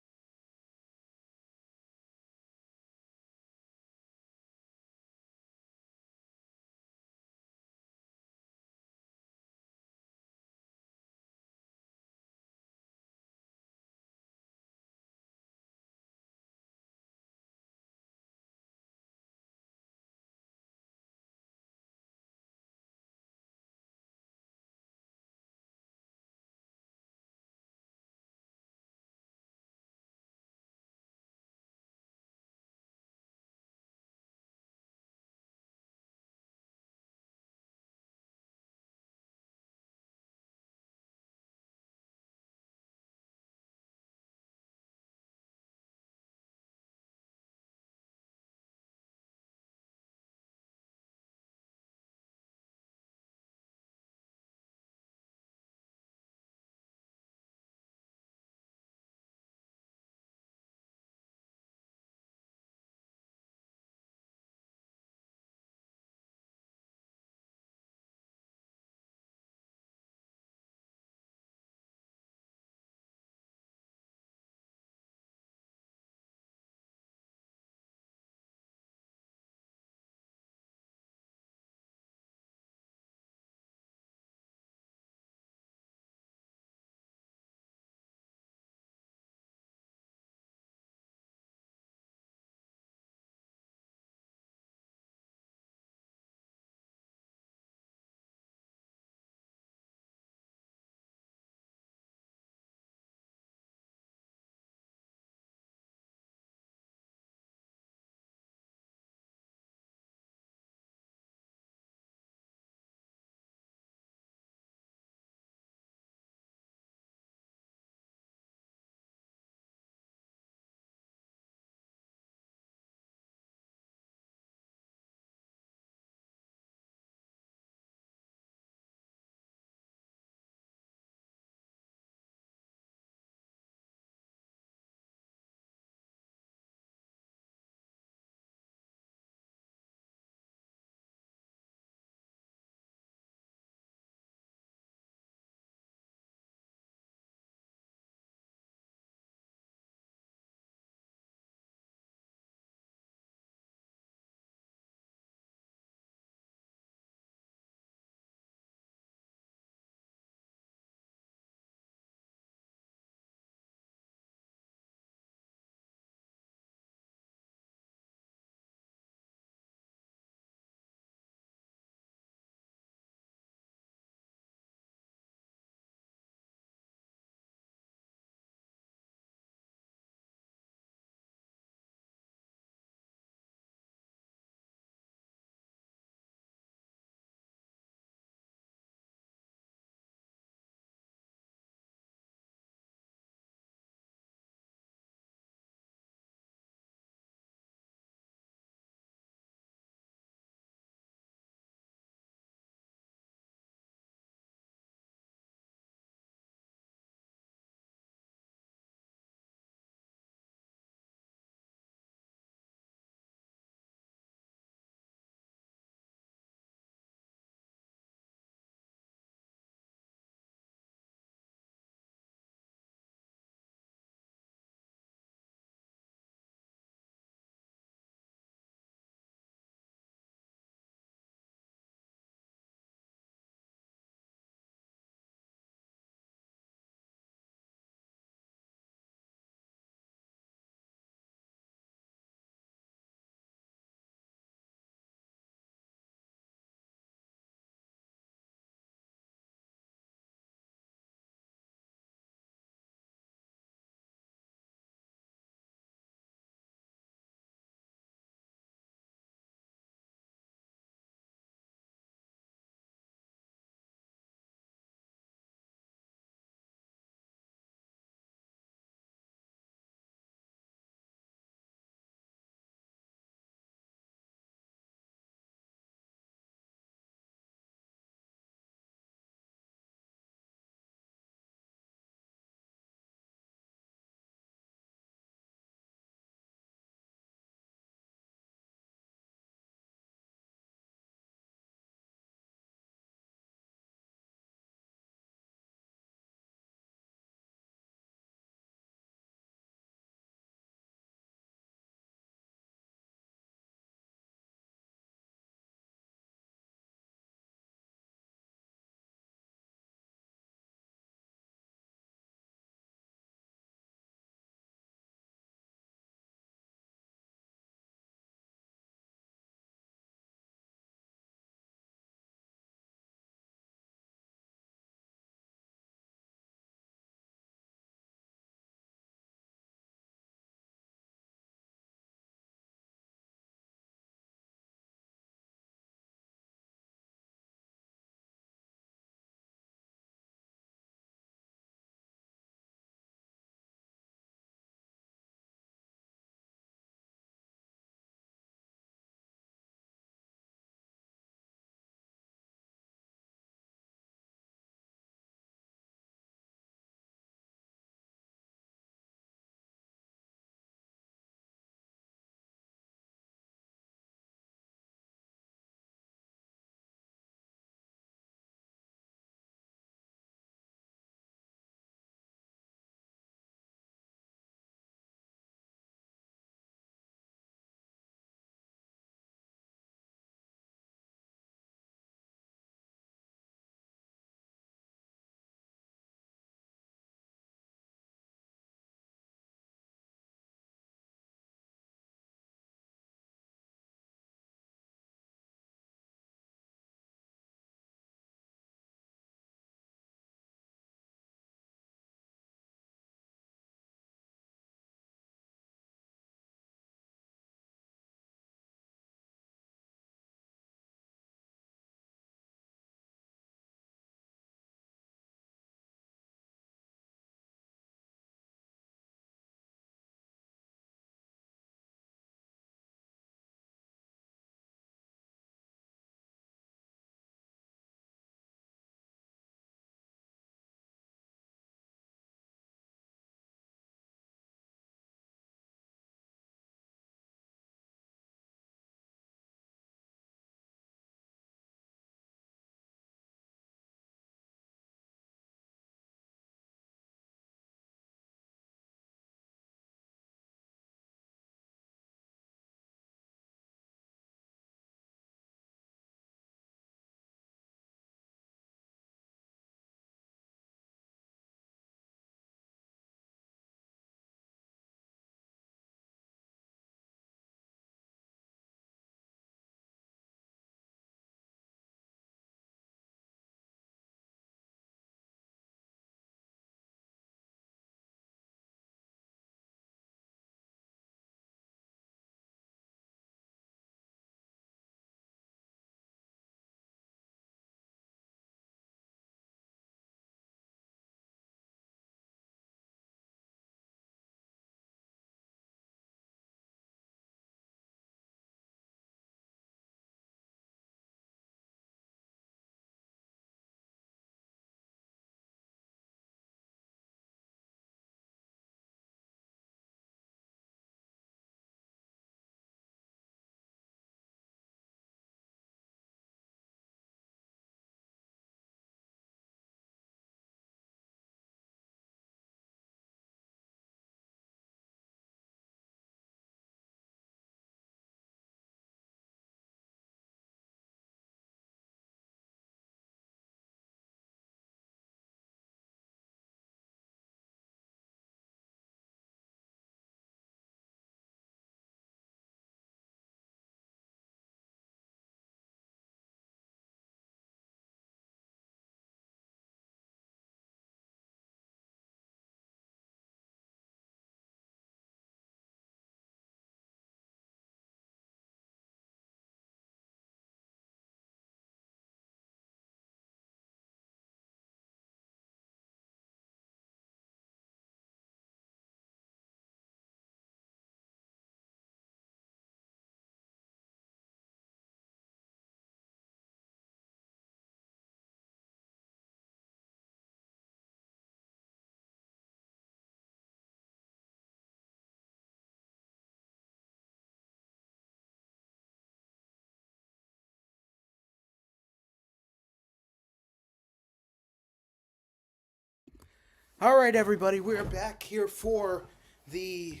All right, everybody, we're back here for the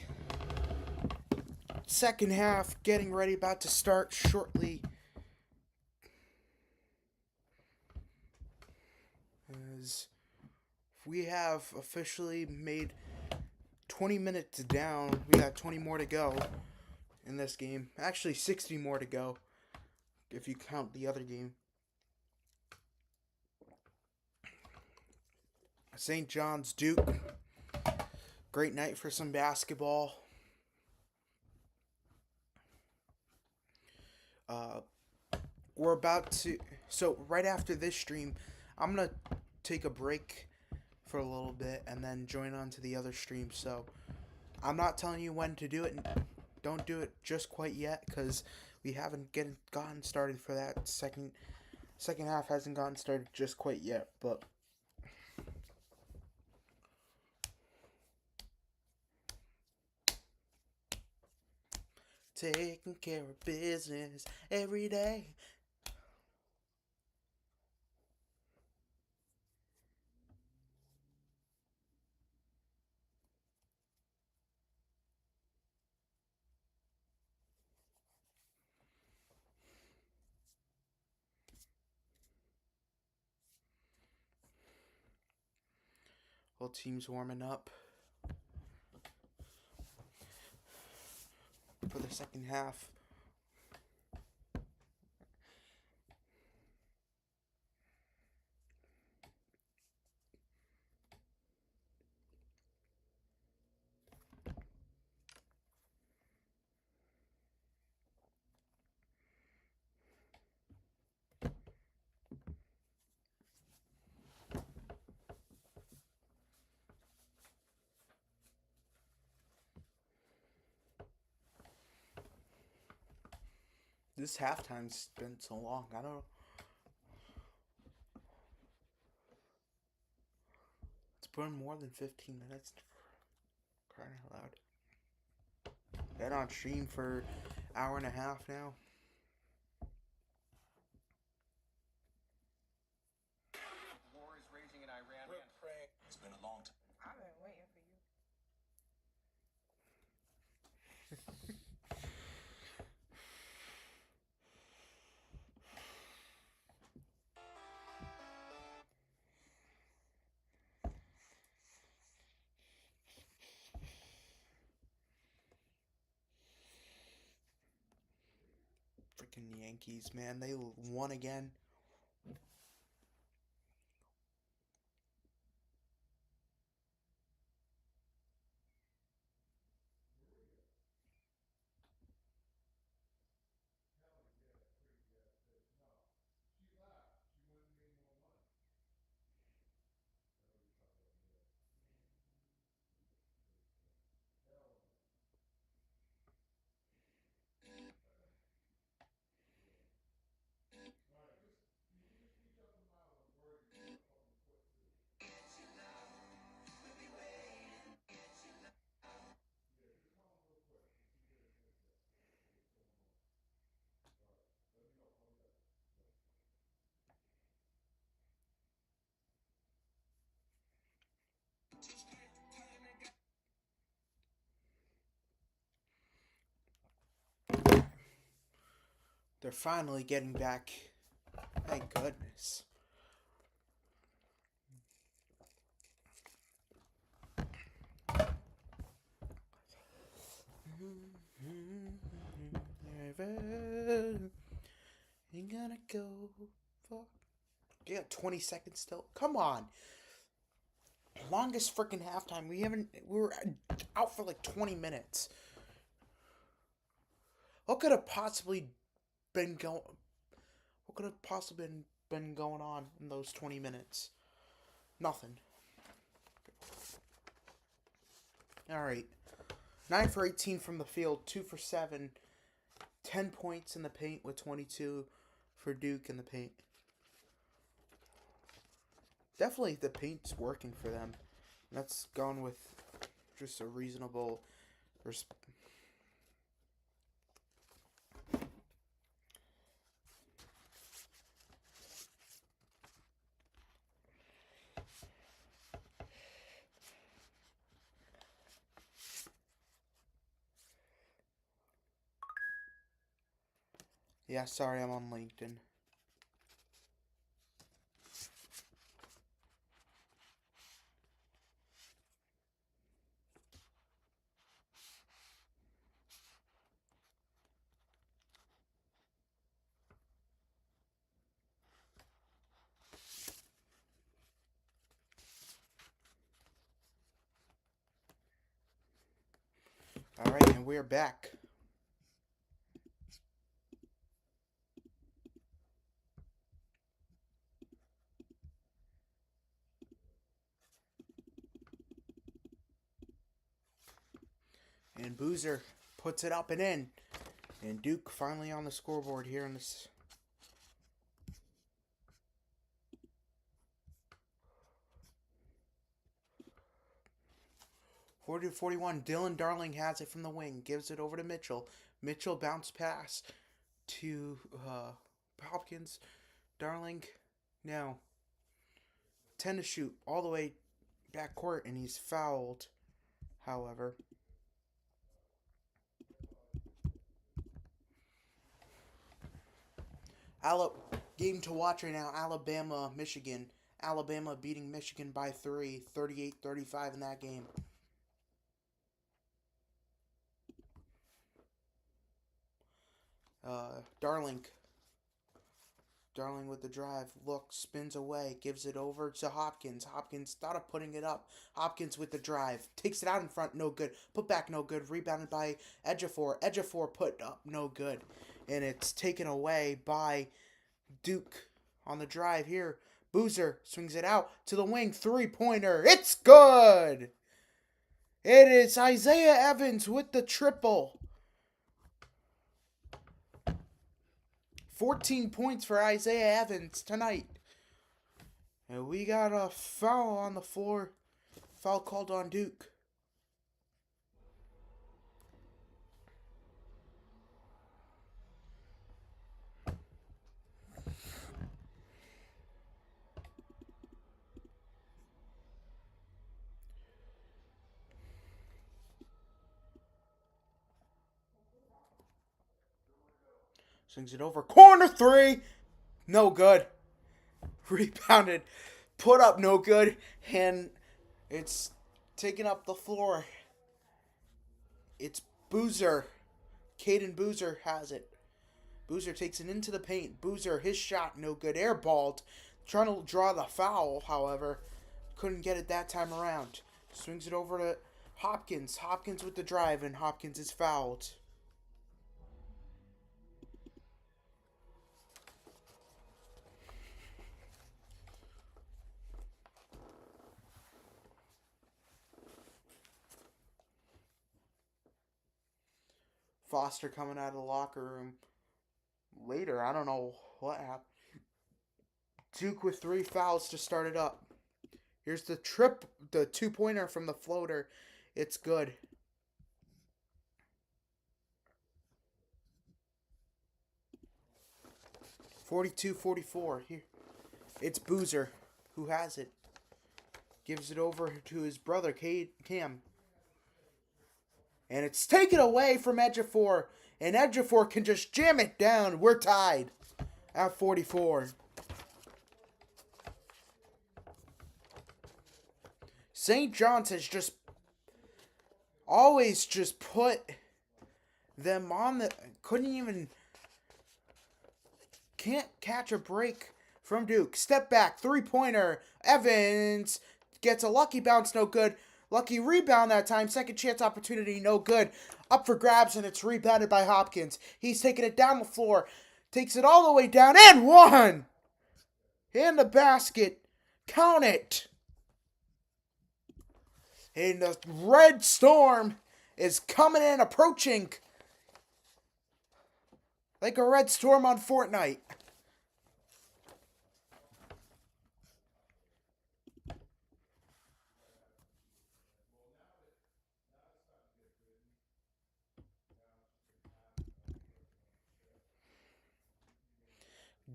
second half, getting ready, about to start shortly. As we have officially made 20 minutes down, we got 20 more to go in this game. Actually, 60 more to go if you count the other game. St. John's Duke. Great night for some basketball. We're about to... So, right after this stream, I'm going to take a break for a little bit and then join on to the other stream. So, I'm not telling you when to do it. Don't do it just quite yet, because we haven't gotten started for that. Second half hasn't gotten started just quite yet, but... Taking care of business every day. Whole team's warming up for the second half. This halftime's been so long. I don't know. It's been more than 15 minutes. Crying out loud. Been on stream for an hour and a half now. War is raging in Iran. We're praying. It's been a long time. I've been waiting for you. Freaking Yankees, man. They won again. They're finally getting back. Thank goodness. You gotta go for... You got 20 seconds still? Come on. Longest freaking halftime. We were out for like 20 minutes. What could have possibly been going... What could have possibly been going on in those 20 minutes? Nothing. Alright. 9 for 18 from the field. 2 for 7. 10 points in the paint with 22 for Duke in the paint. Definitely the paint's working for them. That's gone with just a reasonable... Yeah, sorry, I'm on LinkedIn. All right, and we're back. And Boozer puts it up and in. And Duke finally on the scoreboard here in this. Forty to 41. Dylan Darling has it from the wing. Gives it over to Mitchell. Mitchell bounce pass to Hopkins. Darling now 10 to shoot all the way back court, and he's fouled. However, game to watch right now. Alabama, Michigan. Alabama beating Michigan by 3, 38-35 in that game. Darling with the drive. Looks, spins away, gives it over to Hopkins. Hopkins thought of putting it up. Hopkins with the drive. Takes it out in front, no good. Put back, no good. Rebounded by Ejiofor. Ejiofor put up, no good. And it's taken away by Duke on the drive here. Boozer swings it out to the wing. 3-pointer. It's good! It is Isaiah Evans with the triple. 14 points for Isaiah Evans tonight. And we got a foul on the floor. Foul called on Duke. Swings it over. Corner 3. No good. Rebounded. Put up, no good. And it's taking up the floor. It's Boozer. Caden Boozer has it. Boozer takes it into the paint. Boozer, his shot, no good. Airballed. Trying to draw the foul, however. Couldn't get it that time around. Swings it over to Hopkins. Hopkins with the drive, and Hopkins is fouled. Foster coming out of the locker room later. I don't know what happened. Duke with 3 fouls to start it up. Here's the 2-pointer from the floater. It's good. (42-44). Here, it's Boozer who has it. Gives it over to his brother Cam. And it's taken away from Ejiofor. And Ejiofor can just jam it down. We're tied at 44. St. John's has just always just put them on the... Can't catch a break from Duke. Step back. 3-pointer. Evans gets a lucky bounce. No good. Lucky rebound that time. Second chance opportunity. No good. Up for grabs, and it's rebounded by Hopkins. He's taking it down the floor. Takes it all the way down. And one! In the basket. Count it. And the Red Storm is coming in, approaching like a red storm on Fortnite.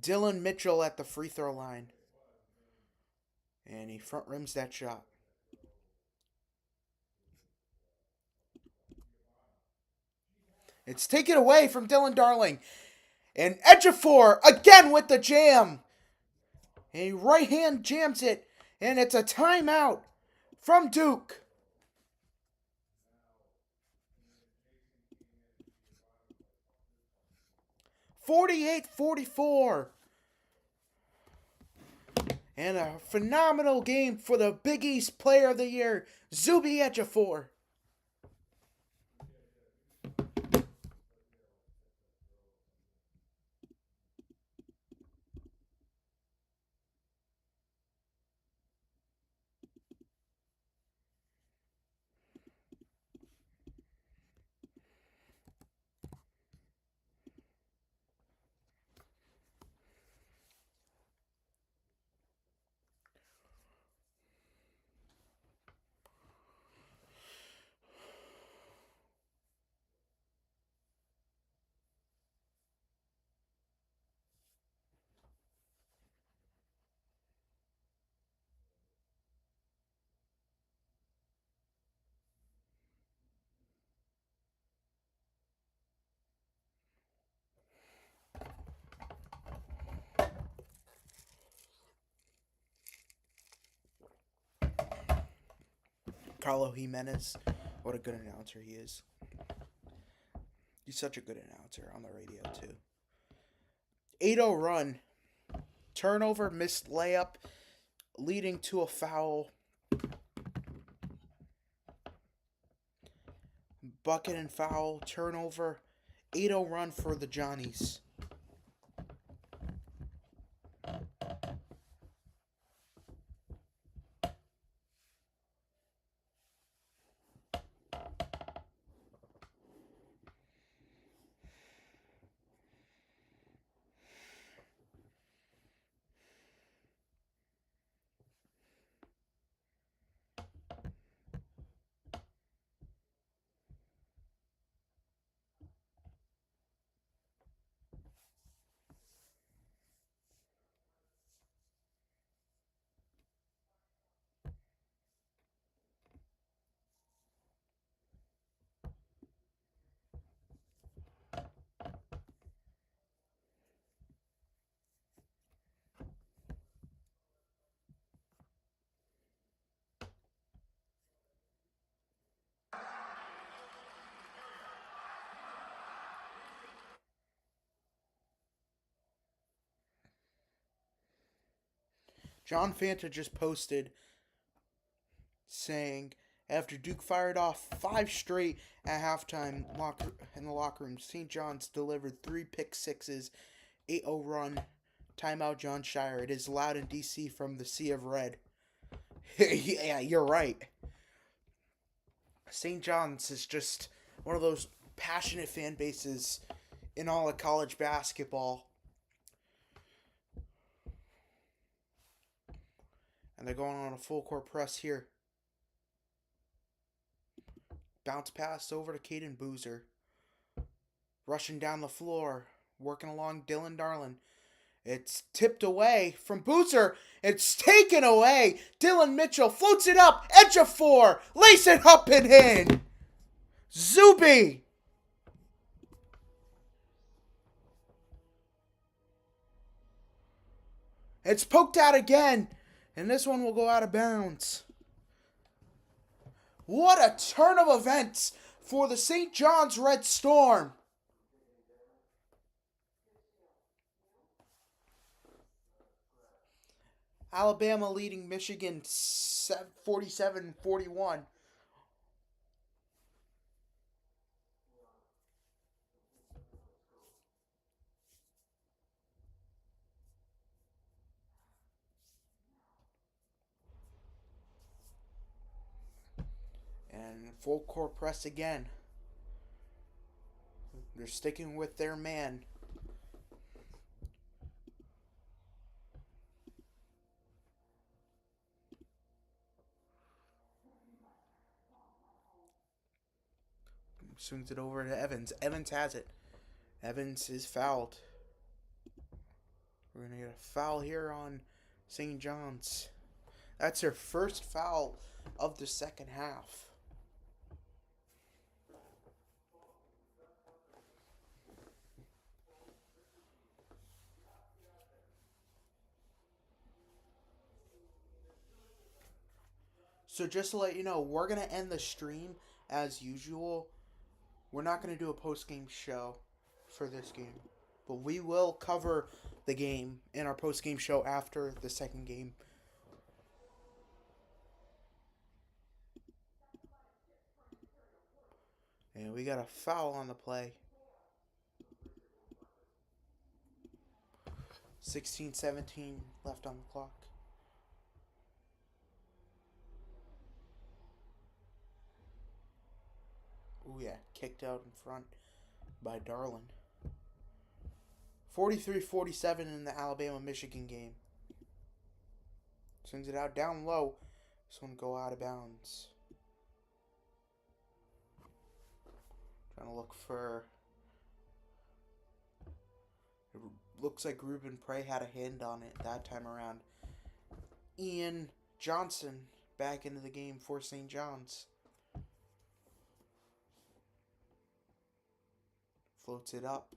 Dylan Mitchell at the free throw line. And he front rims that shot. It's taken away from Dylan Darling. And Ejiofor again with the jam. A right hand jams it. And it's a timeout from Duke. 48-44. And a phenomenal game for the Big East Player of the Year, Zuby Ejiofor. Carlo Jimenez, what a good announcer he is. He's such a good announcer on the radio, too. 8-0 run. Turnover, missed layup, leading to a foul. Bucket and foul, turnover. 8-0 run for the Johnnies. John Fanta just posted saying, after Duke fired off 5 straight at halftime in the locker room, St. John's delivered 3 pick sixes, 8-0 run, timeout John Shire. It is loud in D.C. from the Sea of Red. Yeah, you're right. St. John's is just one of those passionate fan bases in all of college basketball. And they're going on a full court press here. Bounce pass over to Caden Boozer. Rushing down the floor. Working along Dylan Darlin. It's tipped away from Boozer. It's taken away. Dylan Mitchell floats it up. Ejiofor. Lace it up and in. Zuby. It's poked out again. And this one will go out of bounds. What a turn of events for the St. John's Red Storm. Alabama leading Michigan 47-41. And full court press again. They're sticking with their man. Swings it over to Evans. Evans has it. Evans is fouled. We're going to get a foul here on St. John's. That's their first foul of the second half. So just to let you know, we're going to end the stream as usual. We're not going to do a post-game show for this game. But we will cover the game in our post-game show after the second game. And we got a foul on the play. 16-17 left on the clock. Ooh, yeah. Kicked out in front by Darlin. 43-47 in the Alabama-Michigan game. Swings it out down low. This one go out of bounds. Trying to look for... It looks like Ruben Prey had a hand on it that time around. Ian Johnson back into the game for St. John's. Floats it up.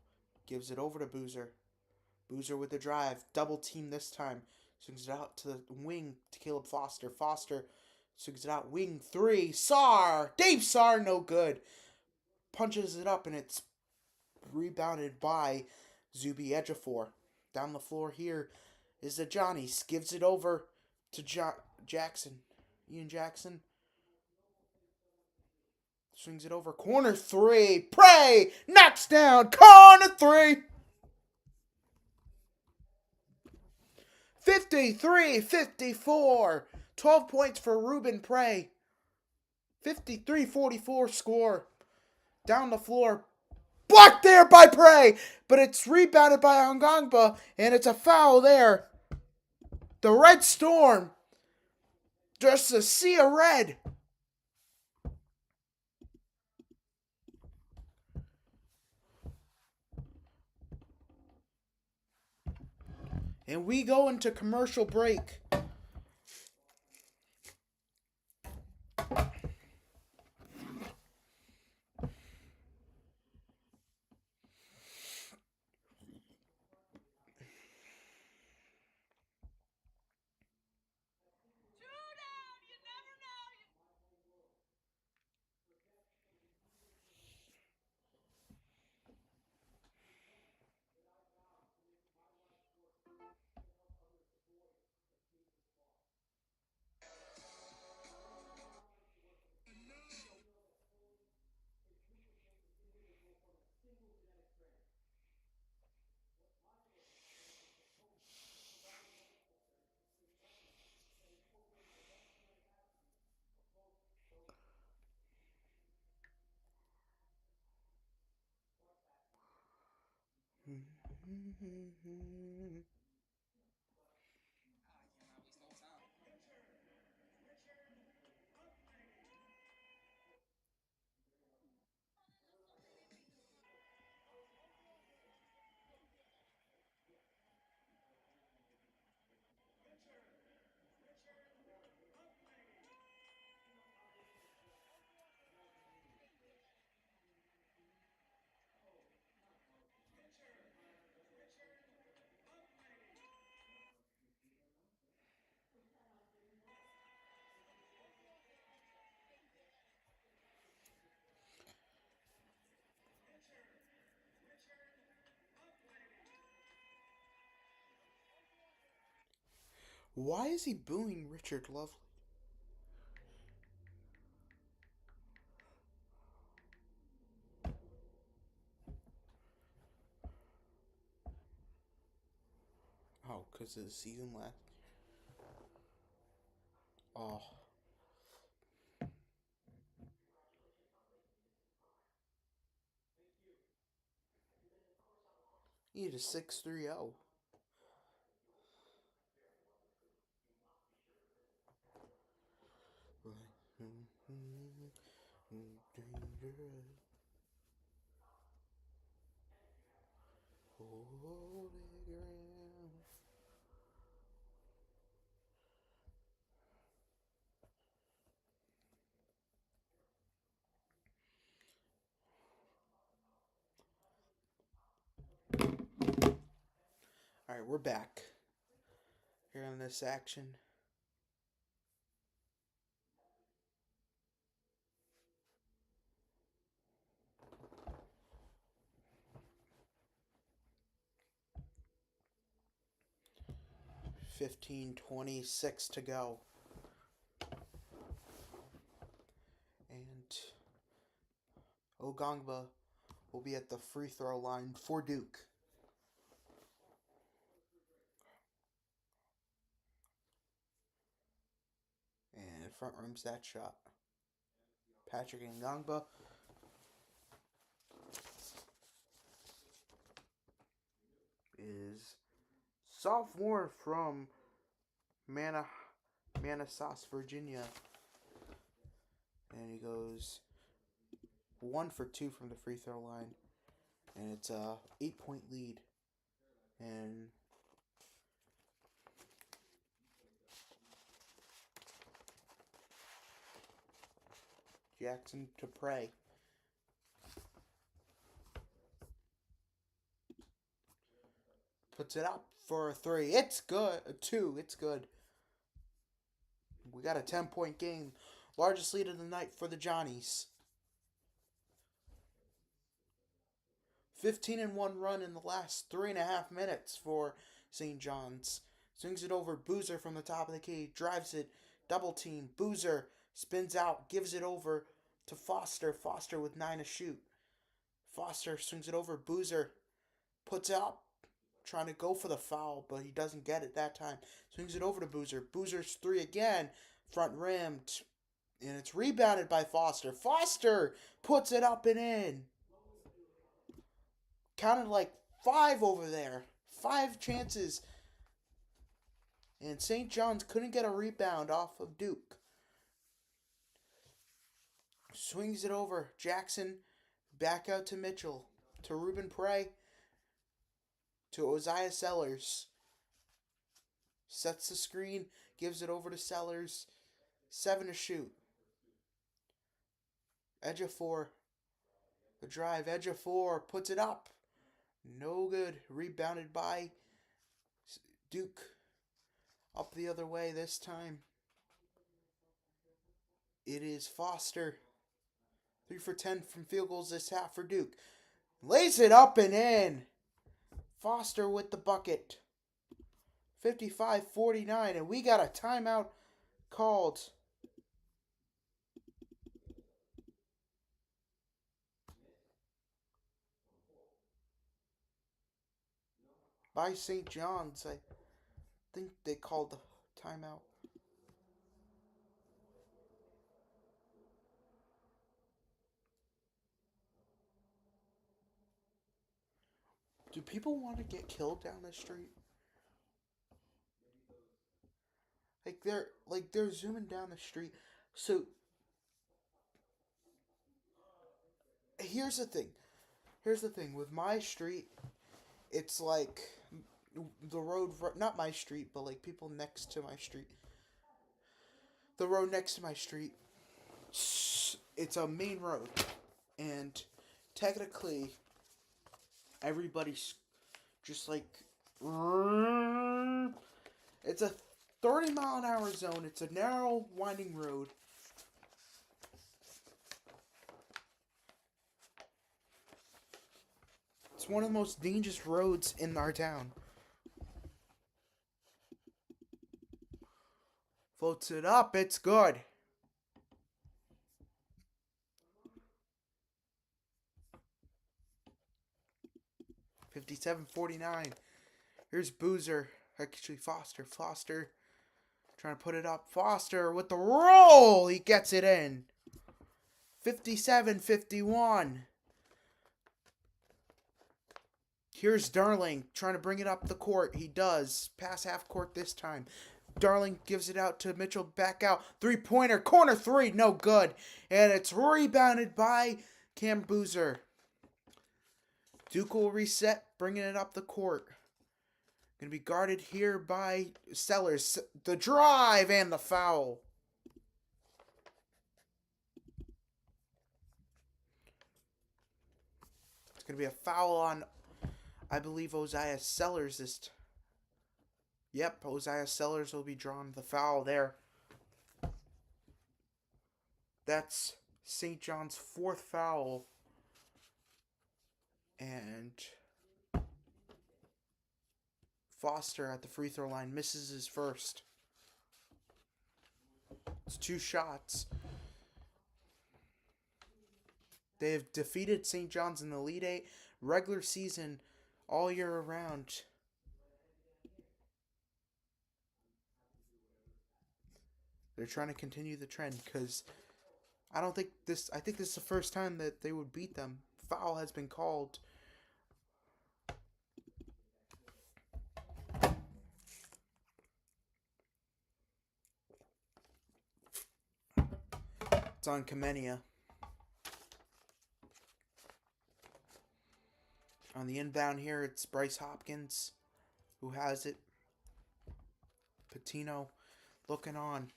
Gives it over to Boozer. Boozer with the drive. Double team this time. Swings it out to the wing to Caleb Foster. Foster swings it out. Wing 3. Sarr! Dave Sarr, no good. Punches it up and it's rebounded by Zuby Ejiofor. Down the floor here is the Johnnies. Gives it over to Jackson. Ian Jackson. Swings it over. Corner 3. Prey! Knocks down. Corner 3. 53-54. 12 points for Ruben Prey. 53-44 score. Down the floor. Blocked there by Prey. But it's rebounded by Ongangba. And it's a foul there. The Red Storm. Just a sea of red. And we go into commercial break. Why is he booing Richard Lovely? Oh, because of the season last. Oh. He had a 6-3-0. Alright, we're back here on this action. 15:26 to go. And Ogangba will be at the free throw line for Duke. And front rim's that shot. Patrick Ngangba is sophomore from Manassas, Virginia. And he goes 1 for 2 from the free throw line. And it's a 8-point lead. And Jackson to pray. Puts it up for a 3. It's good. A 2. It's good. We got a 10-point game. Largest lead of the night for the Johnnies. 15-1 run in the last 3.5 minutes for St. John's. Swings it over. Boozer from the top of the key. Drives it. Double team. Boozer spins out. Gives it over to Foster. Foster with 9 to shoot. Foster swings it over. Boozer puts it up. Trying to go for the foul, but he doesn't get it that time. Swings it over to Boozer. Boozer's 3 again. Front rim. And it's rebounded by Foster. Foster puts it up and in. Counted like 5 over there. 5 chances. And St. John's couldn't get a rebound off of Duke. Swings it over. Jackson back out to Mitchell. To Ruben Prey. To Oziah Sellers. Sets the screen. Gives it over to Sellers. 7 to shoot. Edge of 4. The drive. Edge of 4. Puts it up. No good. Rebounded by Duke. Up the other way this time. It is Foster. 3 for 10 from field goals this half for Duke. Lays it up and in. Foster with the bucket. 55-49, and we got a timeout called. By St. John's. I think they called the timeout. Do people want to get killed down the street? They're zooming down the street. So here's the thing. With my street, it's like the road, not my street, but like people next to my street. The road next to my street, it's a main road, and technically everybody's just like, it's a 30-mile-an-hour zone. It's a narrow, winding road. It's one of the most dangerous roads in our town. Floats it up. It's good. $57-49. Here's Boozer. Actually, Foster. Trying to put it up. Foster with the roll. He gets it in. 57-51. Here's Darling trying to bring it up the court. He does. Pass half court this time. Darling gives it out to Mitchell. Back out. 3-pointer. Corner 3. No good. And it's rebounded by Cam Boozer. Duke will reset. Bringing it up the court. Going to be guarded here by Sellers. The drive and the foul. It's going to be a foul on, I believe, Oziah Sellers. Yep, Oziah Sellers will be drawn the foul there. That's St. John's 4th foul. And Foster at the free throw line misses his first. It's 2 shots. They have defeated St. John's in the Elite Eight regular season all year around. They're trying to continue the trend because I think this is the first time that they would beat them. Foul has been called. It's on Kamenia. On the inbound here, it's Bryce Hopkins who has it. Patino looking on.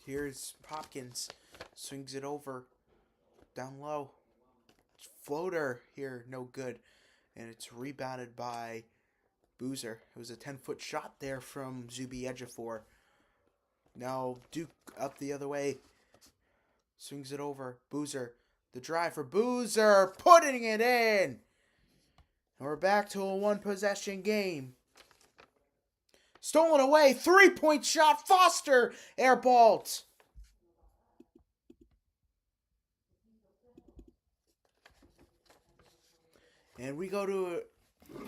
Here's Hopkins. Swings it over. Down low. Floater here, no good. And it's rebounded by Boozer. It was a 10-foot shot there from Zuby Ejiofor. Now Duke up the other way. Swings it over. Boozer. The drive for Boozer. Putting it in. And we're back to a 1-possession game. Stolen away. 3-point shot. Foster. Airballed. And we go to a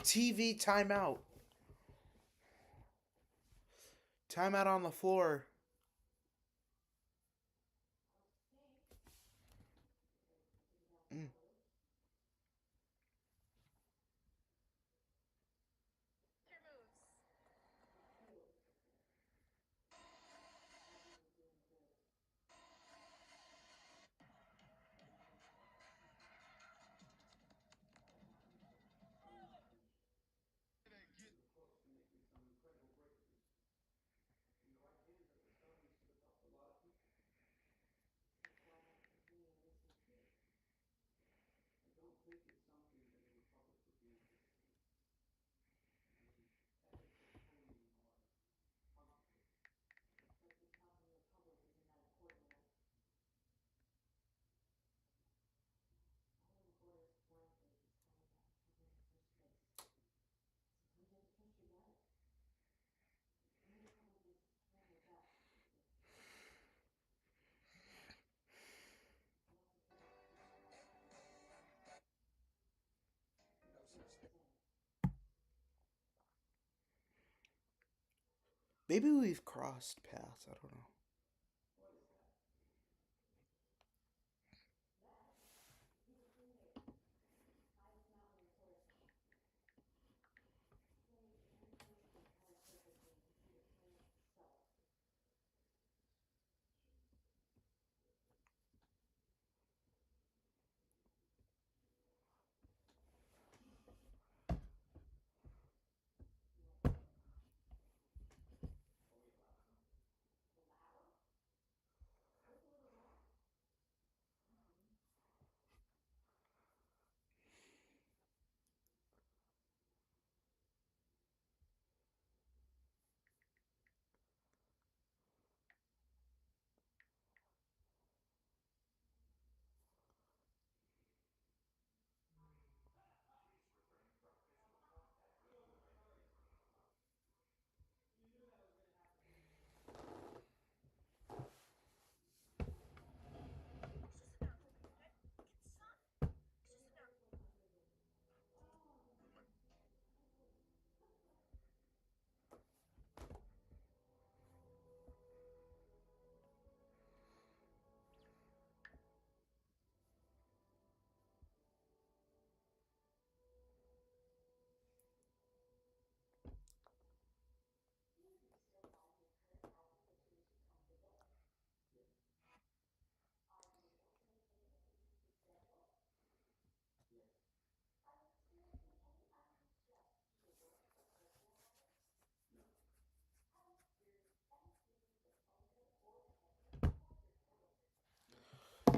TV timeout. Timeout on the floor. Maybe we've crossed paths. I don't know.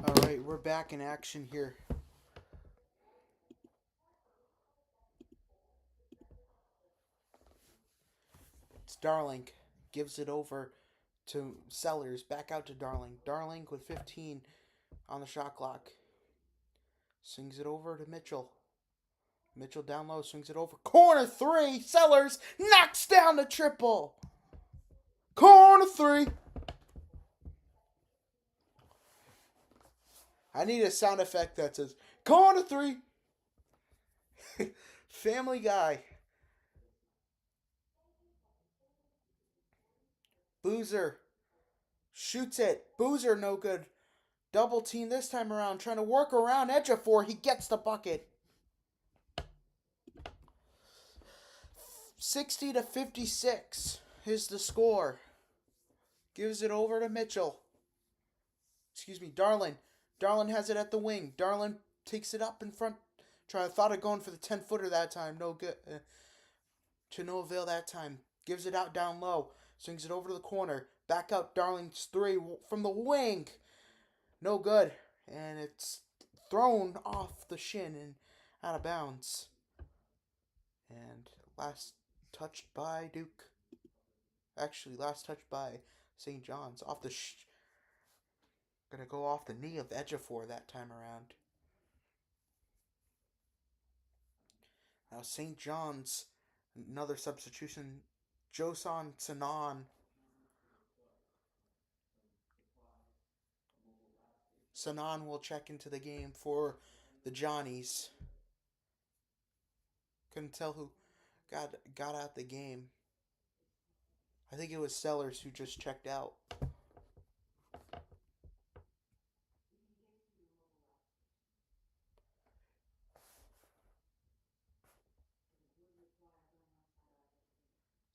Alright, we're back in action here. It's Darling. Gives it over to Sellers. Back out to Darling. Darling with 15 on the shot clock. Swings it over to Mitchell. Mitchell down low, swings it over. Corner three. Sellers knocks down the triple. Corner three. I need a sound effect that says corner three. Family Guy. Boozer shoots it. Boozer no good. Double team this time around. Trying to work around Ejiofor. He gets the bucket. 60-56 is the score. Gives it over to Mitchell. Excuse me, Darlin. Darlin has it at the wing. Darlin takes it up in front. Thought of going for the 10-footer that time. No good. To no avail that time. Gives it out down low. Swings it over to the corner. Back out Darling's three from the wing. No good. And it's thrown off the shin and out of bounds. And last touched by Duke. Actually, last touched by St. John's. Off the gonna go off the knee of Ejiofor that time around. Now St. John's, another substitution. Joson Sanan. Sanan will check into the game for the Johnnies. Couldn't tell who got out the game. I think it was Sellers who just checked out.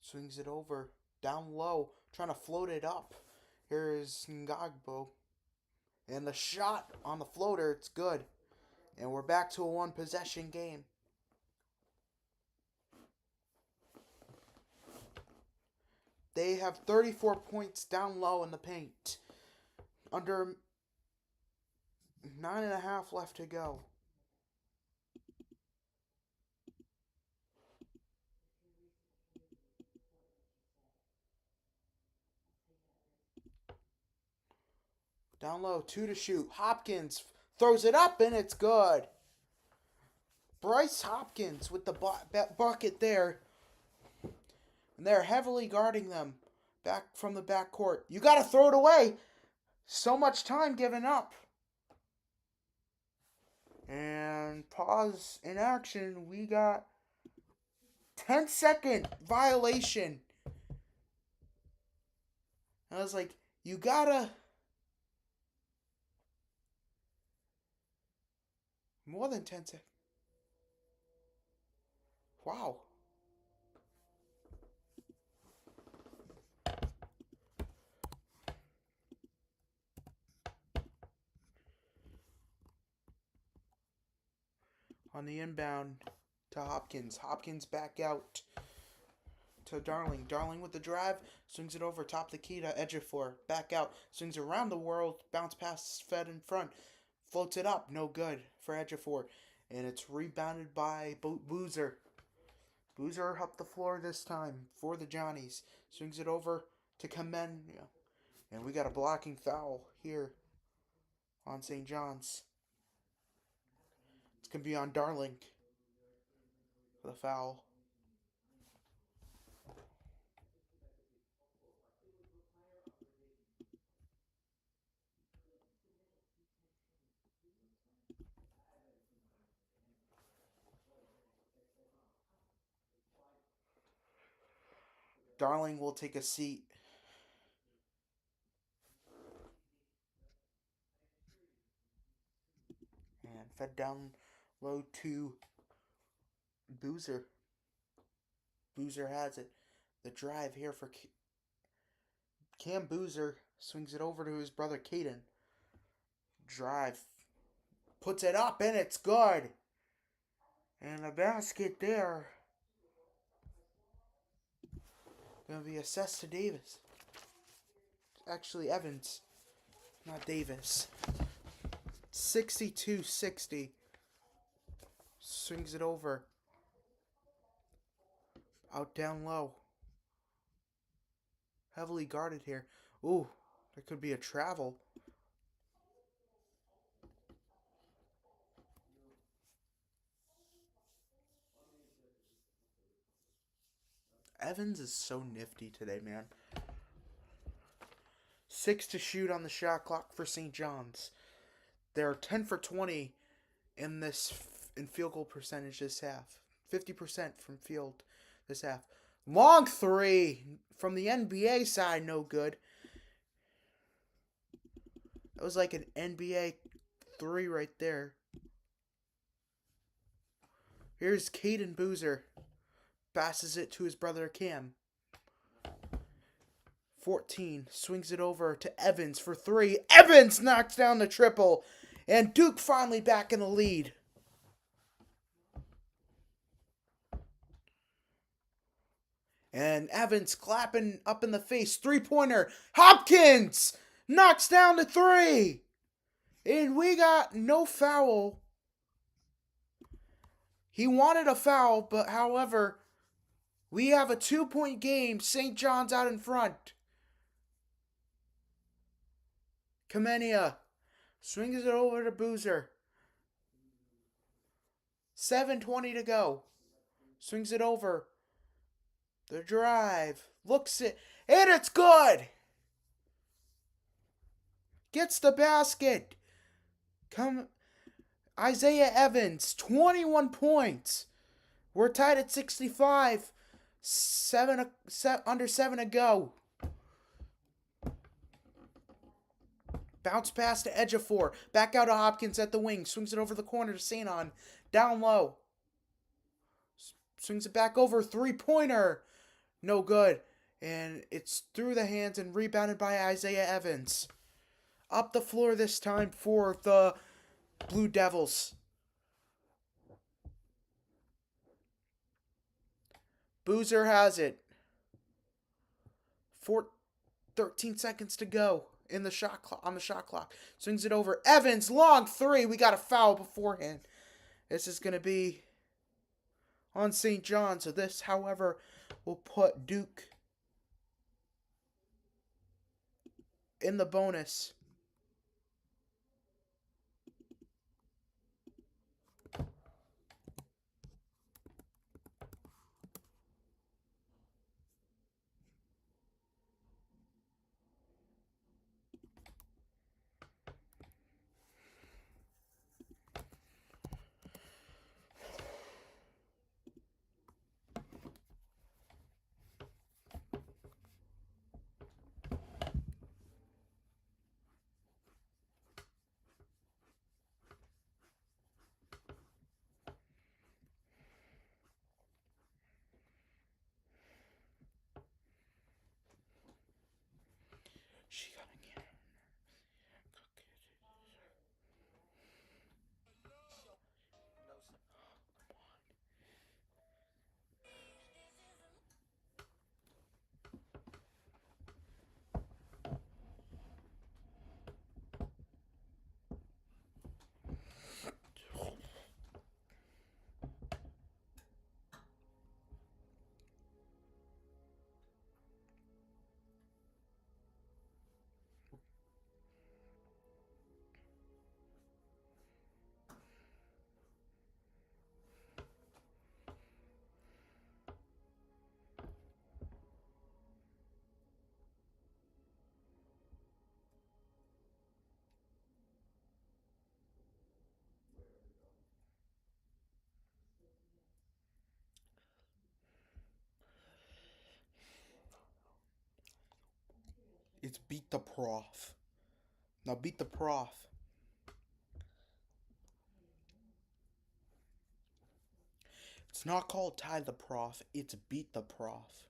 Swings it over. Down low. Trying to float it up. Here is Ngagbo. And the shot on the floater. It's good. And we're back to a one-possession game. They have 34 points down low in the paint. Under 9.5 left to go. Down low, 2 to shoot. Hopkins throws it up and it's good. Bryce Hopkins with the bucket there. And they're heavily guarding them back from the backcourt. You got to throw it away. So much time given up. And pause in action. We got 10-second violation. I was like, you gotta... More than 10 seconds. Wow. On the inbound to Hopkins. Hopkins back out to Darling. Darling with the drive. Swings it over top the key to Ejiofor. Back out. Swings around the world. Bounce pass fed in front. Floats it up. No good for Ejiofor. And it's rebounded by Boozer. Boozer up the floor this time for the Johnnies. Swings it over to Kamenya. And we got a blocking foul here on St. John's. It's going to be on Darling for the foul. Darling will take a seat. And fed down low to Boozer. Boozer has it. The drive here for Cam Boozer. Swings it over to his brother Caden. Drive. Puts it up and it's good. And a basket there. Going to be assessed to Davis. Actually, Evans. Not Davis. 62-60. Swings it over. Out down low. Heavily guarded here. Ooh, there could be a travel. Evans is so nifty today, man. 6 to shoot on the shot clock for St. John's. They're 10 for 20 in field goal percentage this half. 50% from field this half. Long three from the NBA side, no good. That was like an NBA three right there. Here's Caden Boozer. Passes it to his brother Cam. 14. Swings it over to Evans for 3. Evans knocks down the triple. And Duke finally back in the lead. And Evans clapping up in the face. 3-pointer. Hopkins knocks down the 3. And we got no foul. He wanted a foul, but however, we have a 2-point game. St. John's out in front. Kamenia swings it over to Boozer. 7:20 to go. Swings it over. The drive. Looks it. And it's good. Gets the basket. Isaiah Evans, 21 points. We're tied at 65. Under 7 to go. Bounce pass to Ejiofor. Back out to Hopkins at the wing. Swings it over the corner to Sanon. Down low. Swings it back over. 3-pointer. No good. And it's through the hands and rebounded by Isaiah Evans. Up the floor this time for the Blue Devils. Boozer has it. 13 seconds to go in the on the shot clock. Swings it over. Evans, long 3. We got a foul beforehand. This is going to be on St. John. So this, however, will put Duke in the bonus. She got in here. It's beat the prof. Now beat the prof. It's not called tie the prof. It's beat the prof.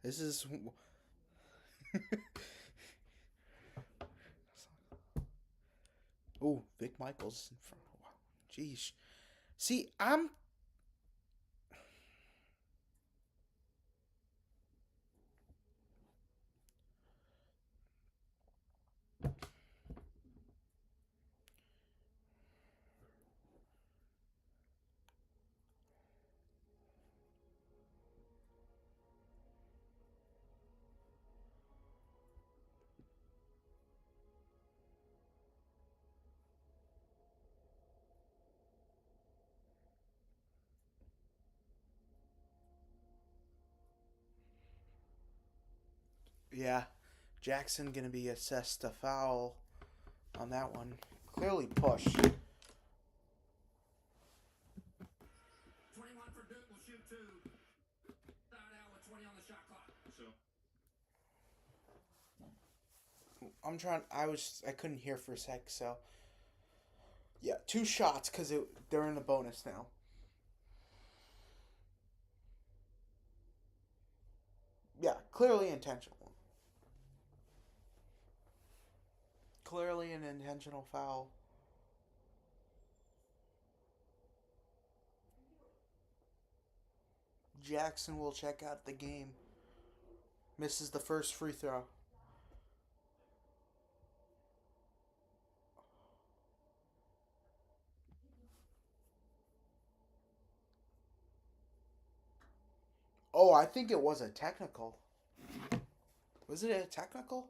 This is... Oh, Vic Michaels in front. Wow. Jeez. See, I'm... Yeah, Jackson going to be assessed a foul on that one. Clearly push. 21 for Duke will shoot 2. Start out with 20 on the shot clock. So I couldn't hear for a sec, so. Yeah, 2 shots because they're in the bonus now. Yeah, clearly intentional. Clearly an intentional foul. Jackson will check out the game. Misses the first free throw. Oh, I think it was a technical. Was it a technical?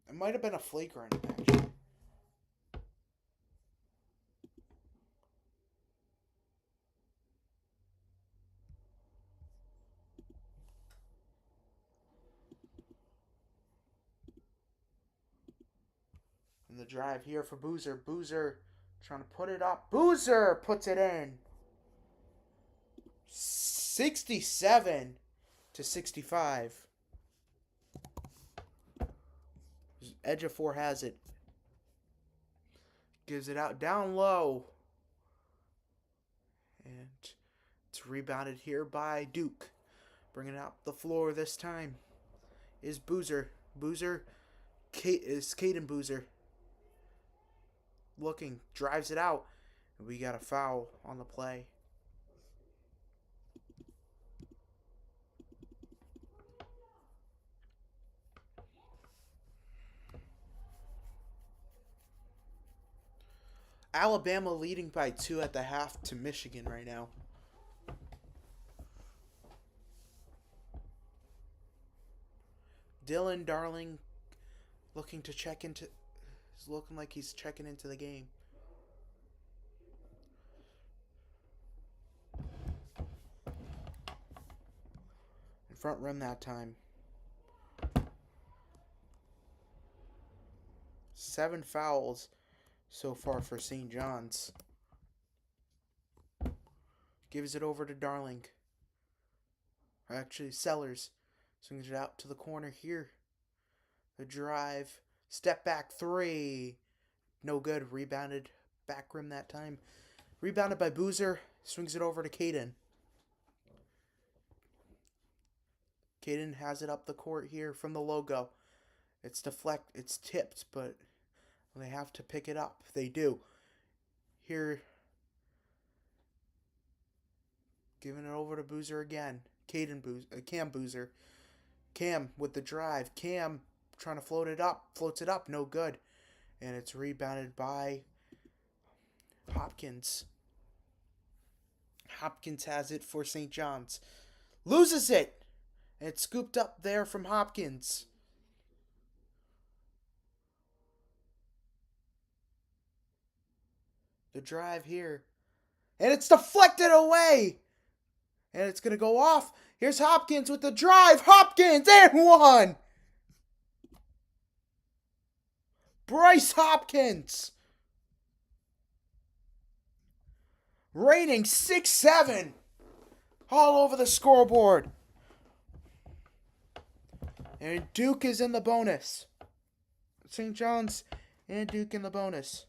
It might have been a flagrant, actually. And the drive here for Boozer. Boozer trying to put it up. Boozer puts it in. 67 to 65. Edge of 4 has it. Gives it out down low. And it's rebounded here by Duke. Bringing it up the floor this time is Boozer. Boozer is Caden Boozer. Looking, drives it out. And we got a foul on the play. Alabama leading by 2 at the half to Michigan right now. Dylan Darling looking to check into... It's looking like he's checking into the game. In front rim that time. 7 fouls so far for St. John's. Gives it over to Darling. Actually, Sellers. Swings it out to the corner here. The drive. Step back 3. No good. Rebounded. Back rim that time. Rebounded by Boozer. Swings it over to Caden. Caden has it up the court here from the logo. It's tipped, but they have to pick it up. They do. Here, giving it over to Boozer again. Cam Boozer. Cam with the drive. Cam trying to float it up. Floats it up. No good. And it's rebounded by Hopkins. Hopkins has it for St. John's. Loses it. And it's scooped up there from Hopkins. The drive here. And it's deflected away. And it's going to go off. Here's Hopkins with the drive. Hopkins and 1. Bryce Hopkins. Rating 6-7. All over the scoreboard. And Duke is in the bonus. St. John's and Duke in the bonus.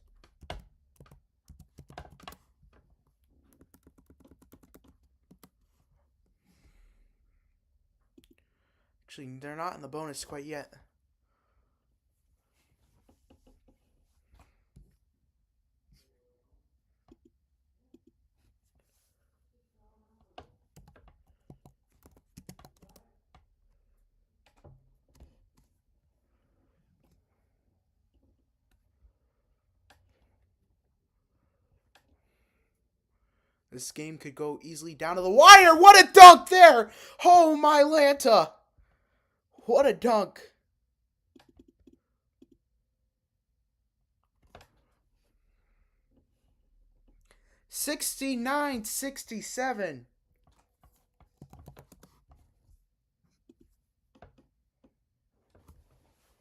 Actually, they're not in the bonus quite yet. This game could go easily down to the wire. What a dunk there! Oh, my Lanta. What a dunk. $69-67.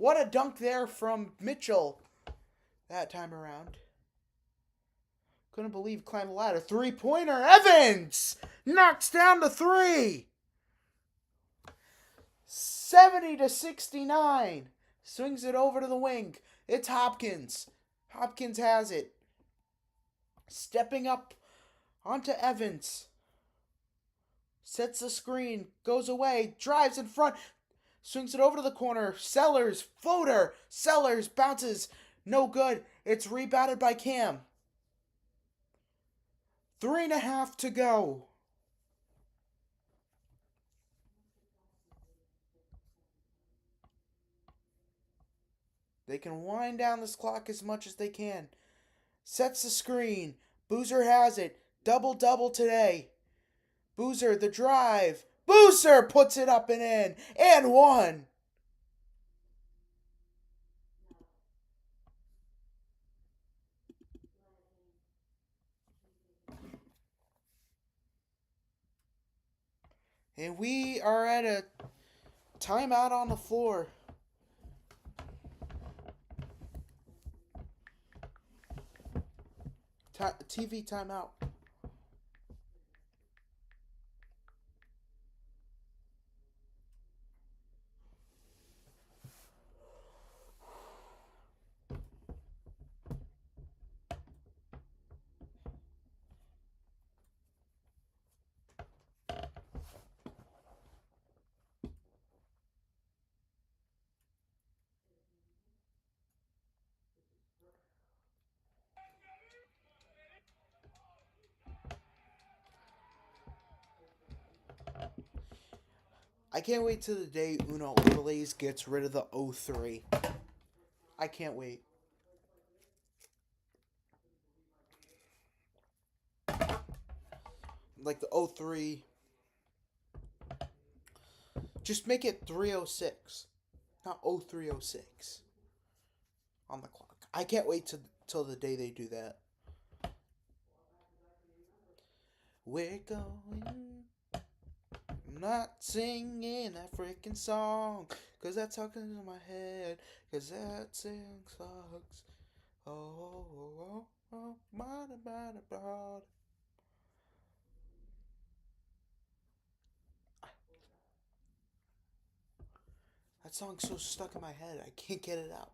What a dunk there from Mitchell that time around. Couldn't believe climbed the ladder. 3-pointer. Evans knocks down the 3. 70-69. Swings it over to the wing. It's Hopkins. Hopkins has it. Stepping up onto Evans. Sets the screen. Goes away. Drives in front. Swings it over to the corner. Sellers. Floater. Sellers bounces. No good. It's rebounded by Cam. 3.5 to go. They can wind down this clock as much as they can. Sets the screen. Boozer has it. Double-double today. Boozer, the drive. Boozer puts it up and in. And one. And we are at a timeout on the floor. TV timeout. I can't wait till the day Uno Overlays gets rid of the 03. I can't wait. Like the 03. Just make it 306. Not 0306. On the clock. I can't wait till the day they do that. We're going... I'm not singing that freaking song, 'cause that's talking in my head, 'cause that song sucks. Oh, broad. That song's so stuck in my head, I can't get it out.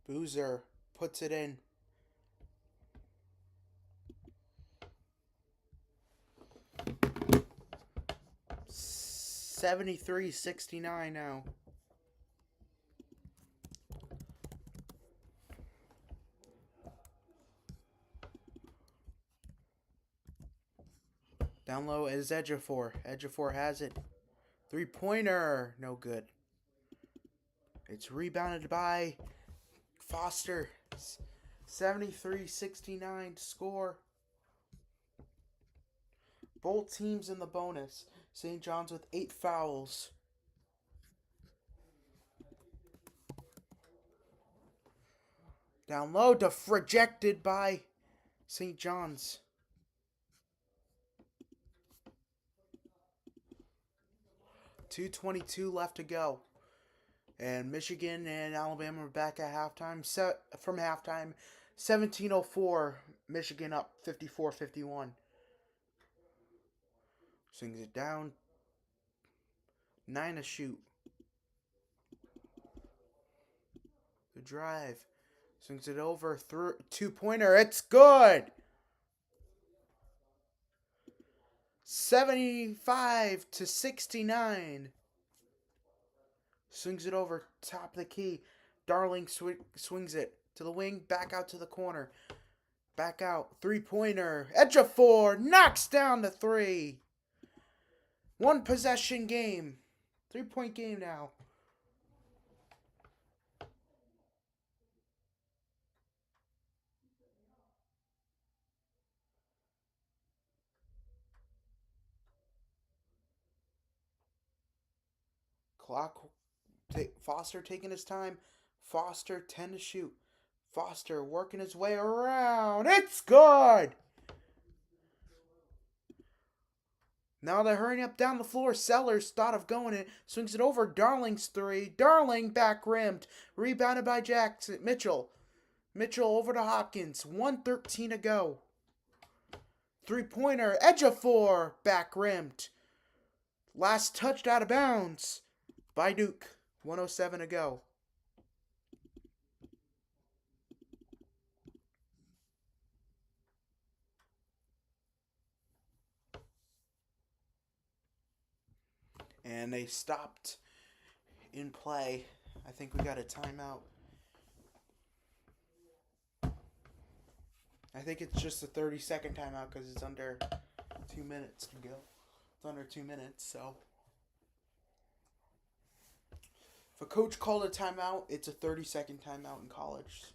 Boozer puts it in. $73-69 now. Down low is Ejiofor. Ejiofor has it. Three-pointer. No good. It's rebounded by Foster. 73-69 to score. Both teams in the bonus. St. John's with 8 fouls. Down low, rejected by St. John's. .222 left to go. And Michigan and Alabama are back at halftime. From halftime, 17:04. Michigan up 54-51. Swings it down. 9 to shoot. The drive. Swings it over. Through two-pointer. It's good. 75-69. Swings it over top of the key. Darling swings it to the wing. Back out to the corner. Back out. Three-pointer. Edge of 4. Knocks down the 3. One possession game. 3-point game now. Clock. Foster taking his time. Foster 10 to shoot. Foster working his way around. It's good. Now they're hurrying up down the floor. Sellers thought of going it. Swings it over. Darling's 3. Darling back rimmed. Rebounded by Jackson. Mitchell. Mitchell over to Hopkins. 1:13 to go. Three-pointer. Edge of 4. Back rimmed. Last touched out of bounds by Duke. 1:07 to go. And they stopped in play. I think we got a timeout. I think it's just a 30-second timeout because it's under 2 minutes to go. It's under 2 minutes, so. If a coach called a timeout, it's a 30-second timeout in college.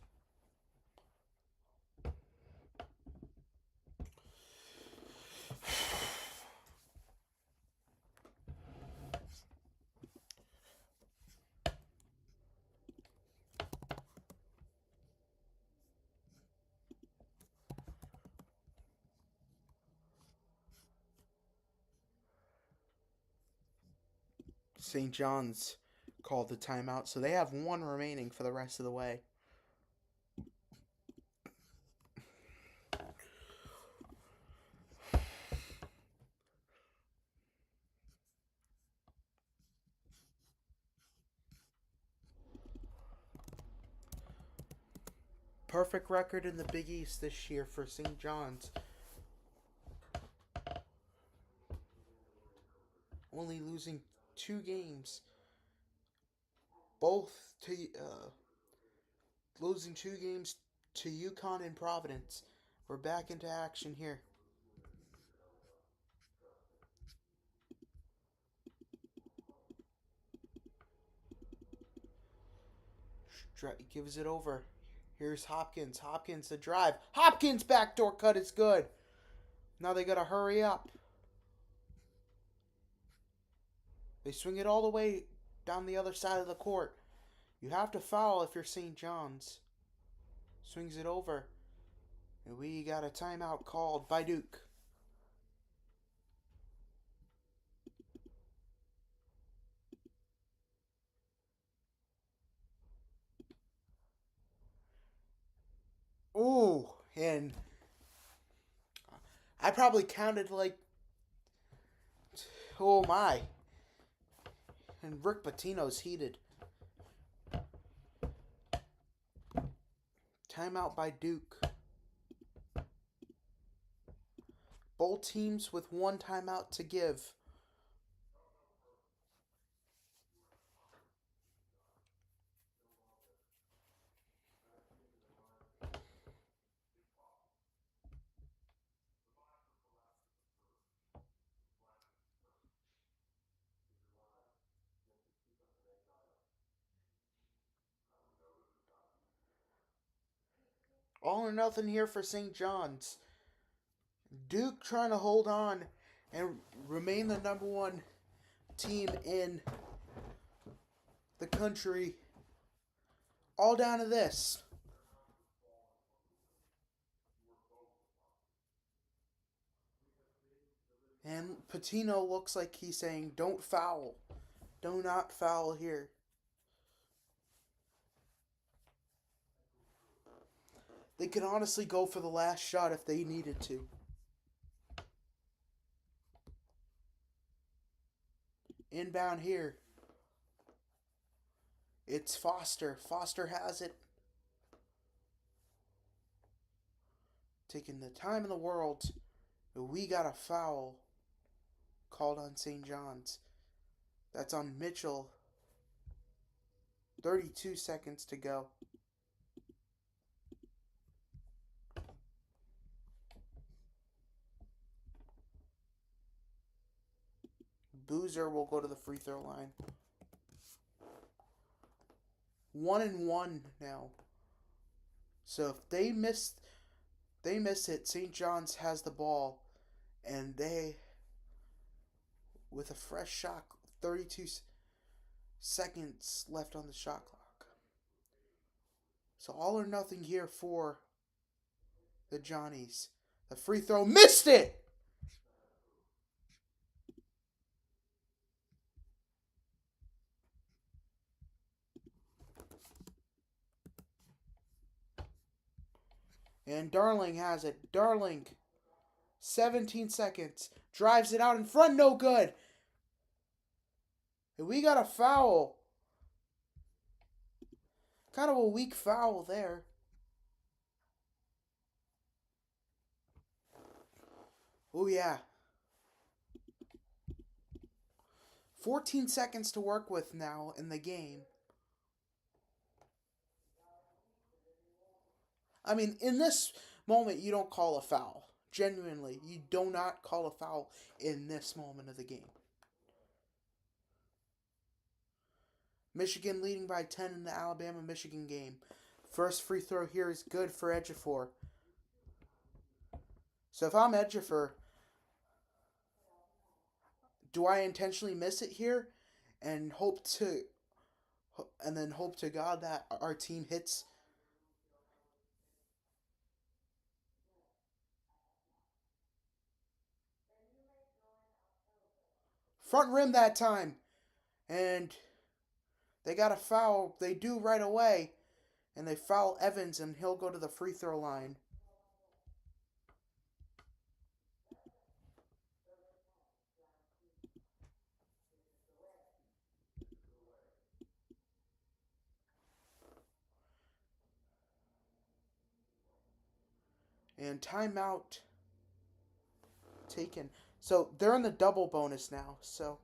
St. John's called the timeout, so they have one remaining for the rest of the way. Perfect record in the Big East this year for St. John's. Only losing 2 games. Both to losing 2 games to UConn and Providence. We're back into action here. Gives it over. Here's Hopkins. Hopkins the drive. Hopkins backdoor cut is good. Now they gotta hurry up. They swing it all the way down the other side of the court. You have to foul if you're St. John's. Swings it over. And we got a timeout called by Duke. Ooh, and I probably counted like, oh my. And Rick Pitino's heated. Timeout by Duke. Both teams with one timeout to give. All or nothing here for St. John's. Duke trying to hold on and remain the number one team in the country. All down to this. And Patino looks like he's saying, don't foul. Do not foul here. They could honestly go for the last shot if they needed to. Inbound here. It's Foster. Foster has it. Taking the time in the world. We got a foul called on St. John's. That's on Mitchell. 32 seconds to go. Boozer will go to the free throw line. 1-1 now. So if they miss it, St. John's has the ball, and they, with a fresh shot, 32 seconds left on the shot clock. So all or nothing here for the Johnnies. The free throw, missed it! And Darling has it. Darling, 17 seconds. Drives it out in front, no good. And we got a foul. Kind of a weak foul there. Oh, yeah. 14 seconds to work with now in the game. I mean, in this moment, you don't call a foul. Genuinely, you do not call a foul in this moment of the game. Michigan leading by 10 in the Alabama-Michigan game. First free throw here is good for Ejiofor. So if I'm Ejiofor, do I intentionally miss it here and hope to God that our team hits? Front rim that time. And they got a foul. They do right away. And they foul Evans, and he'll go to the free throw line. And timeout taken. So they're in the double bonus now. So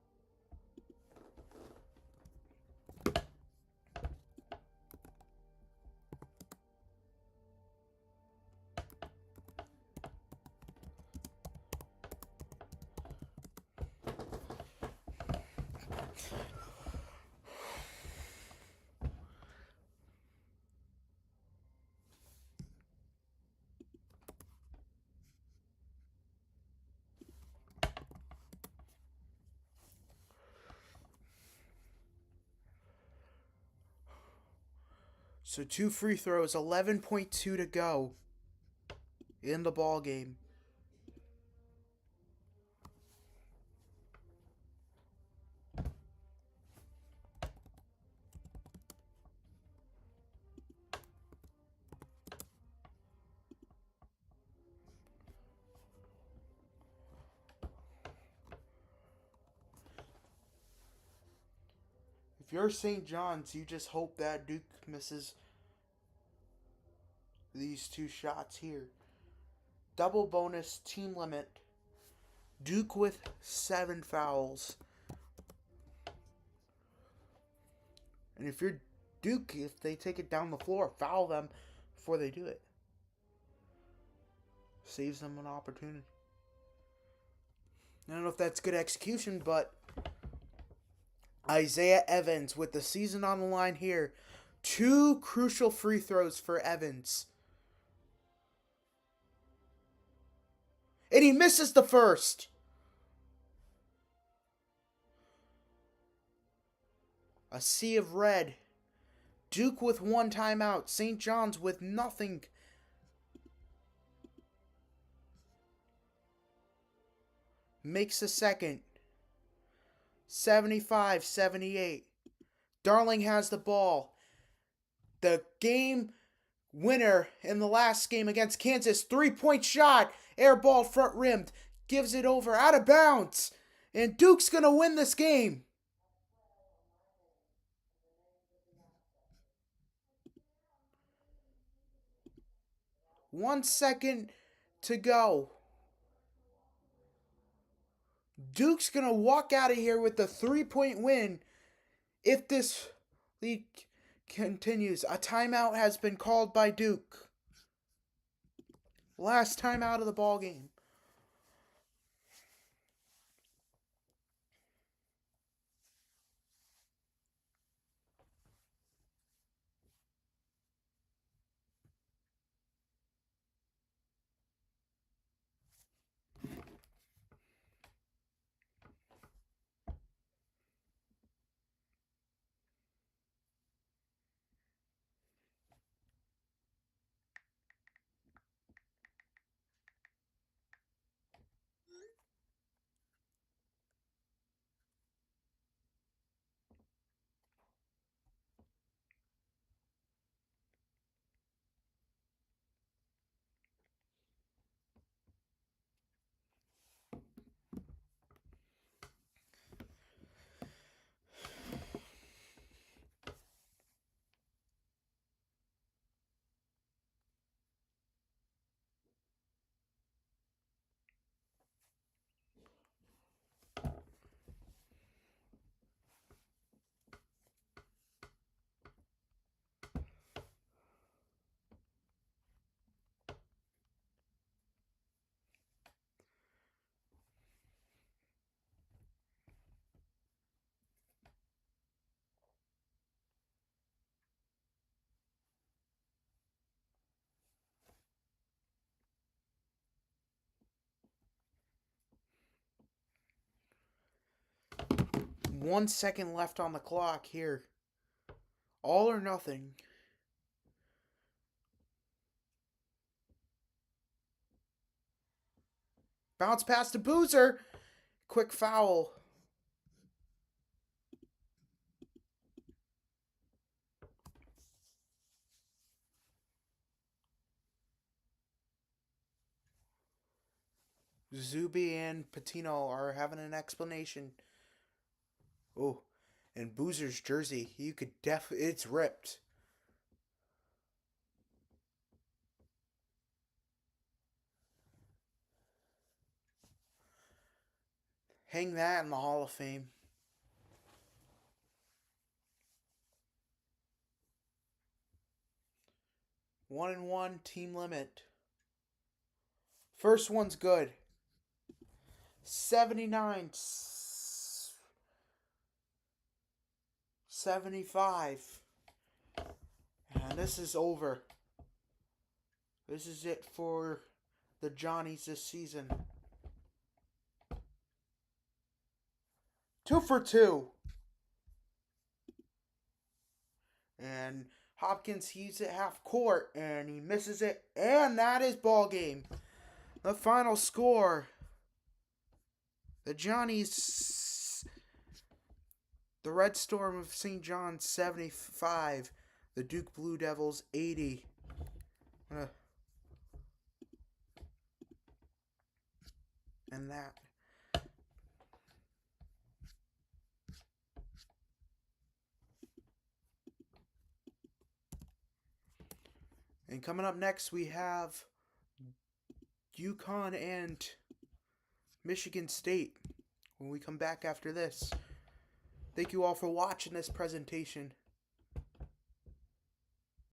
two free throws, 11.2 to go in the ball game. If you're St. John's, you just hope that Duke misses these two shots here. Double bonus, team limit. Duke with 7 fouls. And if you're Duke, if they take it down the floor, foul them before they do it. Saves them an opportunity. I don't know if that's good execution, but Isaiah Evans with the season on the line here. 2 crucial free throws for Evans. and he misses the first. A sea of red. Duke with 1 timeout. St. John's with nothing. Makes a second. 75-78. Darling has the ball. The game winner in the last game against Kansas. 3-point shot. Airball front rimmed. Gives it over out of bounds. And Duke's going to win this game. One second to go. Duke's going to walk out of here with the 3-point win if this league continues. A timeout has been called by Duke. Last time out of the ball game. One second left on the clock here. All or nothing. Bounce pass to Boozer. Quick foul. Zuby and Patino are having an explanation. Oh, and Boozer's jersey, you could it's ripped. Hang that in the Hall of Fame. One and one, team limit. First one's good. 79 75. And this is over. This is it for the Johnnies this season. 2 for 2. And Hopkins heaves it half court and he misses it. And that is ball game. The final score. The Johnnies, the Red Storm of St. John's 75. The Duke Blue Devils 80. And that. And coming up next, we have UConn and Michigan State when we come back after this. Thank you all for watching this presentation.